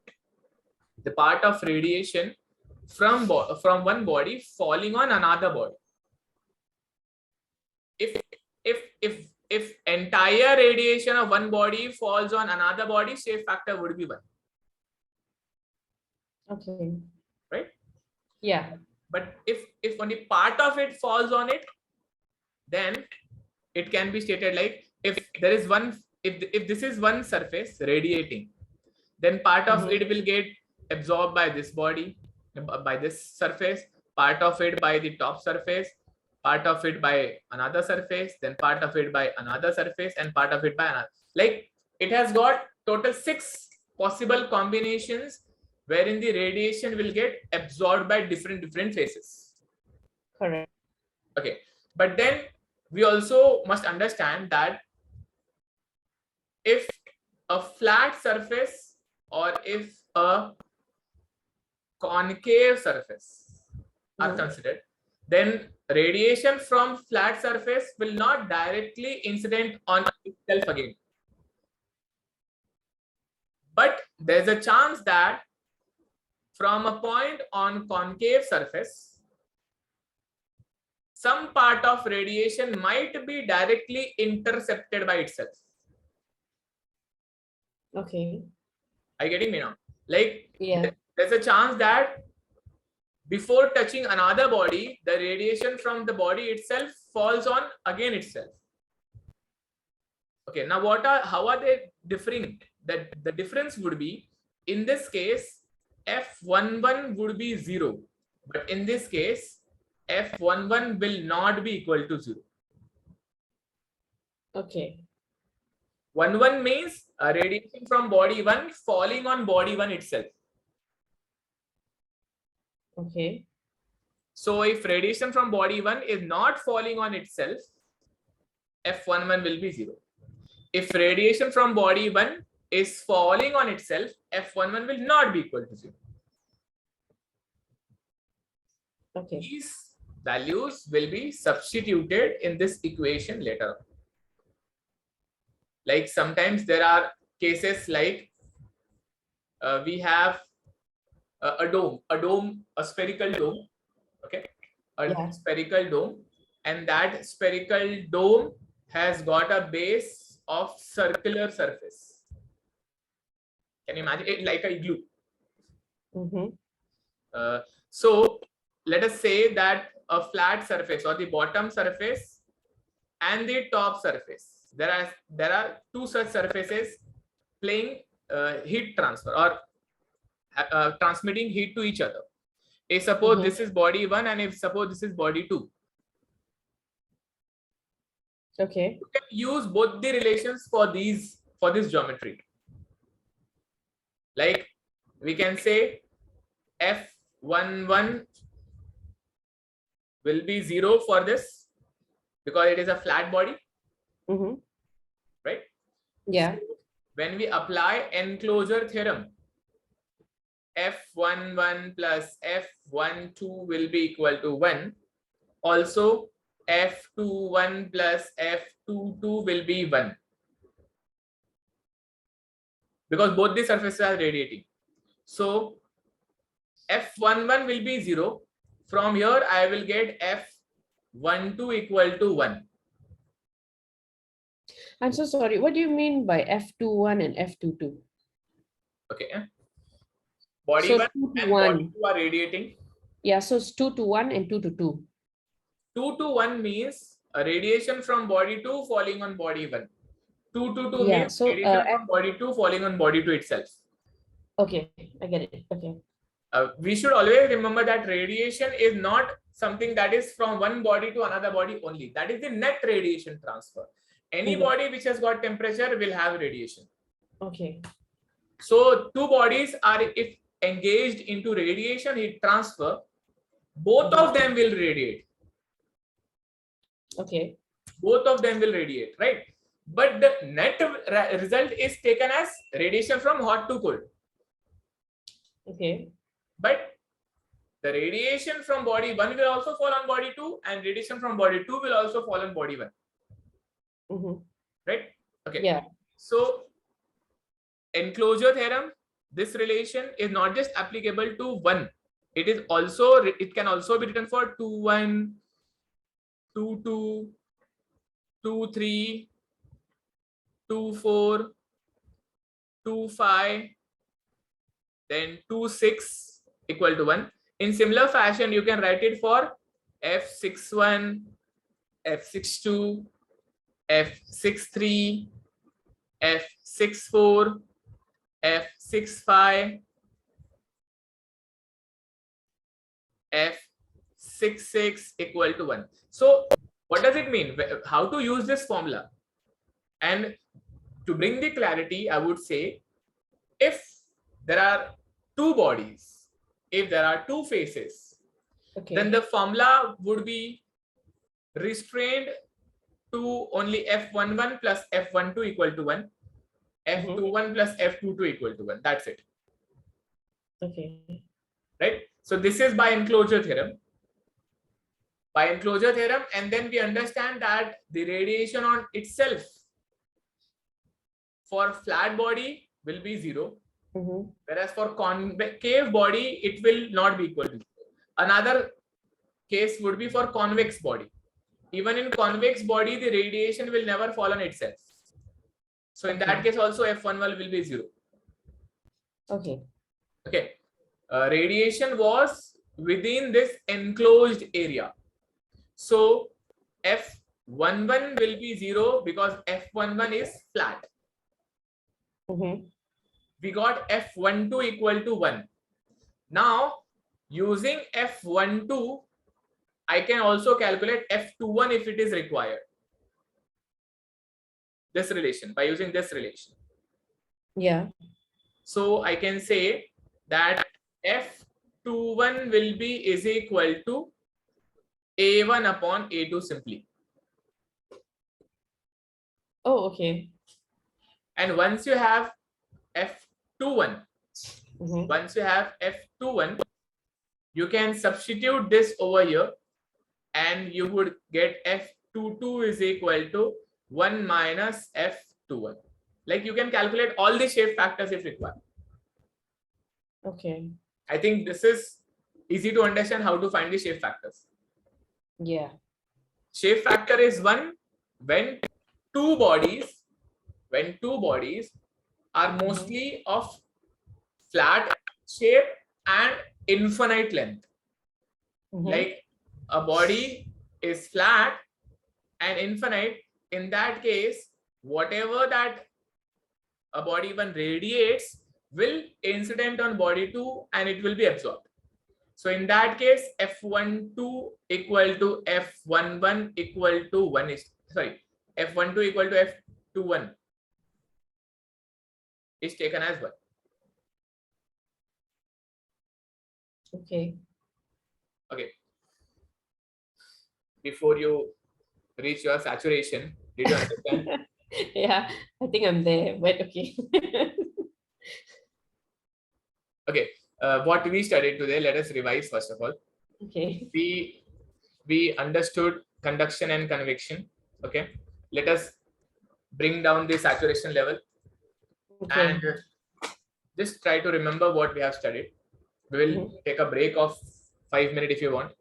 Speaker 1: from one body falling on another body. If entire radiation of one body falls on another body, shape factor would be 1.
Speaker 2: Okay.
Speaker 1: Right?
Speaker 2: Yeah.
Speaker 1: But if only part of it falls on it, then it can be stated like if there is one, if this is one surface radiating, then part of it will get absorbed by this body, by this surface, part of it by the top surface, part of it by another surface, then part of it by another surface, and part of it by another. Like it has got total 6 possible combinations wherein the radiation will get absorbed by different faces.
Speaker 2: Correct.
Speaker 1: Okay. But then we also must understand that if a flat surface or if a concave surface are considered, then radiation from flat surface will not directly incident on itself again. But there's a chance that from a point on concave surface, some part of radiation might be directly intercepted by itself.
Speaker 2: Okay.
Speaker 1: Are you getting me now? Like,
Speaker 2: yeah,
Speaker 1: there's a chance that before touching another body, the radiation from the body itself falls on again itself. Okay, now how are they differing? The difference would be, in this case, F11 would be 0. But in this case, F11 will not be equal to 0.
Speaker 2: Okay.
Speaker 1: 11 means a radiation from body 1 falling on body 1 itself.
Speaker 2: Okay.
Speaker 1: So if radiation from body 1 is not falling on itself, F11 will be 0. If radiation from body 1 is falling on itself, F11 will not be equal to 0.
Speaker 2: Okay.
Speaker 1: These values will be substituted in this equation later on. Like sometimes there are cases like we have a spherical dome, okay, spherical dome, and that spherical dome has got a base of circular surface. Can you imagine it like a igloo? So let us say that a flat surface, or the bottom surface and the top surface, there are two such surfaces playing heat transfer, or transmitting heat to each other. If suppose this is body 1 and if suppose this is body 2.
Speaker 2: Okay.
Speaker 1: You can use both the relations for this geometry. Like we can say F11 will be 0 for this because it is a flat body. Right?
Speaker 2: Yeah.
Speaker 1: So when we apply enclosure theorem, F11 plus F12 will be equal to 1. Also, F21 plus F22 will be 1. Because both the surfaces are radiating. So, F11 will be 0. From here, I will get F12 equal to 1.
Speaker 2: I'm so sorry. What do you mean by F21 and F22?
Speaker 1: Okay. Body
Speaker 2: so
Speaker 1: 1 and body 2 are radiating.
Speaker 2: Yeah, so it's 2 to 1 and 2 to 2.
Speaker 1: 2 to 1 means a radiation from body 2 falling on body 1. 2 to 2
Speaker 2: Yeah,
Speaker 1: means
Speaker 2: so,
Speaker 1: radiation from body 2 falling on body 2 itself.
Speaker 2: Okay, I get it. Okay.
Speaker 1: We should always remember that radiation is not something that is from one body to another body only. That is the net radiation transfer. Any body which has got temperature will have radiation.
Speaker 2: Okay.
Speaker 1: So two bodies are, if engaged into radiation heat transfer, both of them will radiate.
Speaker 2: Okay.
Speaker 1: Both of them will radiate, right? But the net result is taken as radiation from hot to cold.
Speaker 2: Okay.
Speaker 1: But the radiation from body 1 will also fall on body 2, and radiation from body 2 will also fall on body 1. Right? Okay.
Speaker 2: Yeah.
Speaker 1: So, enclosure theorem, this relation is not just applicable to 1. It can also be written for 2-1, 2-2, 2-3, 2-4, 2-5, then 2-6 equal to 1. In similar fashion, you can write it for F61, F62, F63, F64, F65, F66 equal to 1. So what does it mean? How to use this formula? And to bring the clarity, I would say, if there are two bodies, if there are two faces, then the formula would be restrained to only F11 plus F12 equal to 1, F21 plus F22 equal to 1. That's it.
Speaker 2: Okay.
Speaker 1: Right? So this is by enclosure theorem. By enclosure theorem, and then we understand that the radiation on itself for flat body will be 0. Whereas for concave body, it will not be equal to 0. Another case would be for convex body. Even in convex body, the radiation will never fall on itself. So in that case also F11 will be 0.
Speaker 2: Okay.
Speaker 1: Okay. radiation was within this enclosed area. So F11 will be 0 because F11 is flat. We got F12 equal to 1. Now, using F12, I can also calculate F21 if it is required. This relation, by using this relation.
Speaker 2: Yeah.
Speaker 1: So I can say that F21 will be is equal to A1 upon A2 simply.
Speaker 2: Oh, okay.
Speaker 1: And once you have F21, once you have F21, you can substitute this over here and you would get F22 is equal to 1 minus F21. Like you can calculate all the shape factors if required.
Speaker 2: Okay.
Speaker 1: I think this is easy to understand how to find the shape factors.
Speaker 2: Yeah.
Speaker 1: Shape factor is 1 when two bodies are mostly of flat shape and infinite length. Like a body is flat and infinite. In that case, whatever that a body 1 radiates will incident on body 2 and it will be absorbed. So in that case, F12 equal to F11 equal to 1 is, sorry, F12 equal to F21 is taken as 1.
Speaker 2: Okay.
Speaker 1: Okay. Before you reach your saturation, did you understand?
Speaker 2: Yeah, I think I'm there, but okay.
Speaker 1: Okay. What we studied today, let us revise first of all.
Speaker 2: Okay.
Speaker 1: We understood conduction and convection. Okay. Let us bring down the saturation level.
Speaker 2: Okay.
Speaker 1: And just try to remember what we have studied. We will take a break of 5 minutes if you want.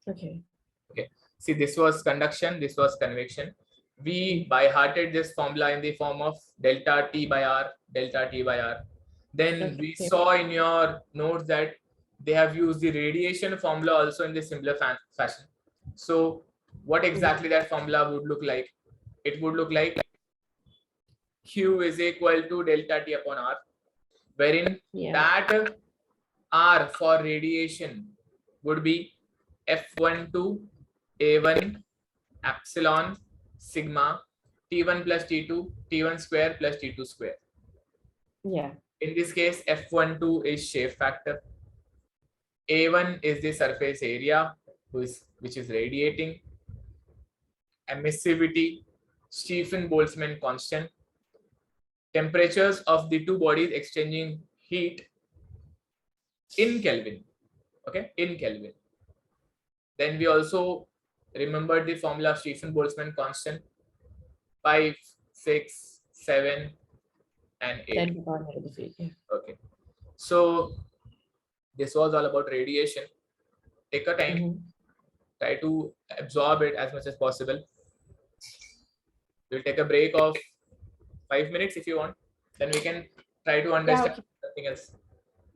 Speaker 2: Okay.
Speaker 1: Okay. See, this was conduction, this was convection. We by-hearted this formula in the form of delta T by R, delta T by R. Then we saw in your notes that they have used the radiation formula also in the similar fashion. So what exactly that formula would look like? It would look like Q is equal to delta T upon R, wherein that R for radiation would be F12 A1 epsilon sigma T1 plus T2 T1 square plus T2 square.
Speaker 2: Yeah.
Speaker 1: In this case, F12 is shape factor. A1 is the surface area which is radiating. Emissivity, Stephen-Boltzmann constant. Temperatures of the two bodies exchanging heat in Kelvin. Okay, in Kelvin. Then we also remembered the formula of Stephen-Boltzmann constant 5, 6, 7, and 8. Okay. So this was all about radiation. Take a time, try to absorb it as much as possible. We'll take a break of 5 minutes if you want. Then we can try to understand something else.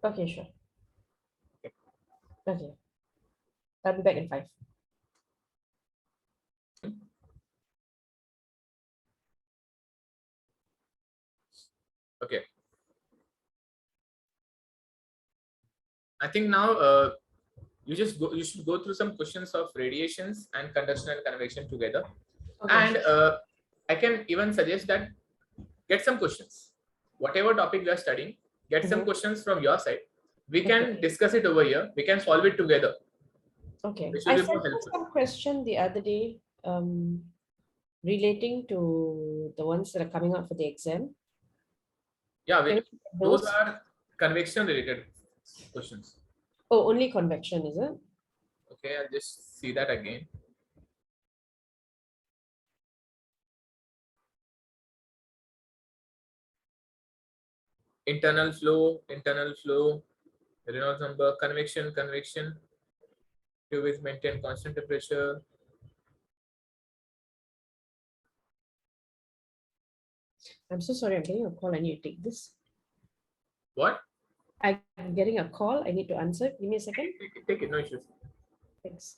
Speaker 2: Okay, sure. Okay. I'll be back in 5.
Speaker 1: Okay. I think now you should go through some questions of radiations and conduction and convection together. Okay. And I can even suggest that get some questions. Whatever topic we are studying, get some questions from your side. We can discuss it over here. We can solve it together.
Speaker 2: Okay. I sent some question the other day relating to the ones that are coming out for the exam.
Speaker 1: Yeah, those are convection related questions.
Speaker 2: Oh, only convection, is it?
Speaker 1: Okay, I'll just see that again. Internal flow, Reynolds number, convection, tube is maintain constant temperature.
Speaker 2: I'm so sorry, I'm getting a call. I need to take this.
Speaker 1: What?
Speaker 2: I'm getting a call. I need to answer. Give me a second.
Speaker 1: Take it, no issues.
Speaker 2: Thanks.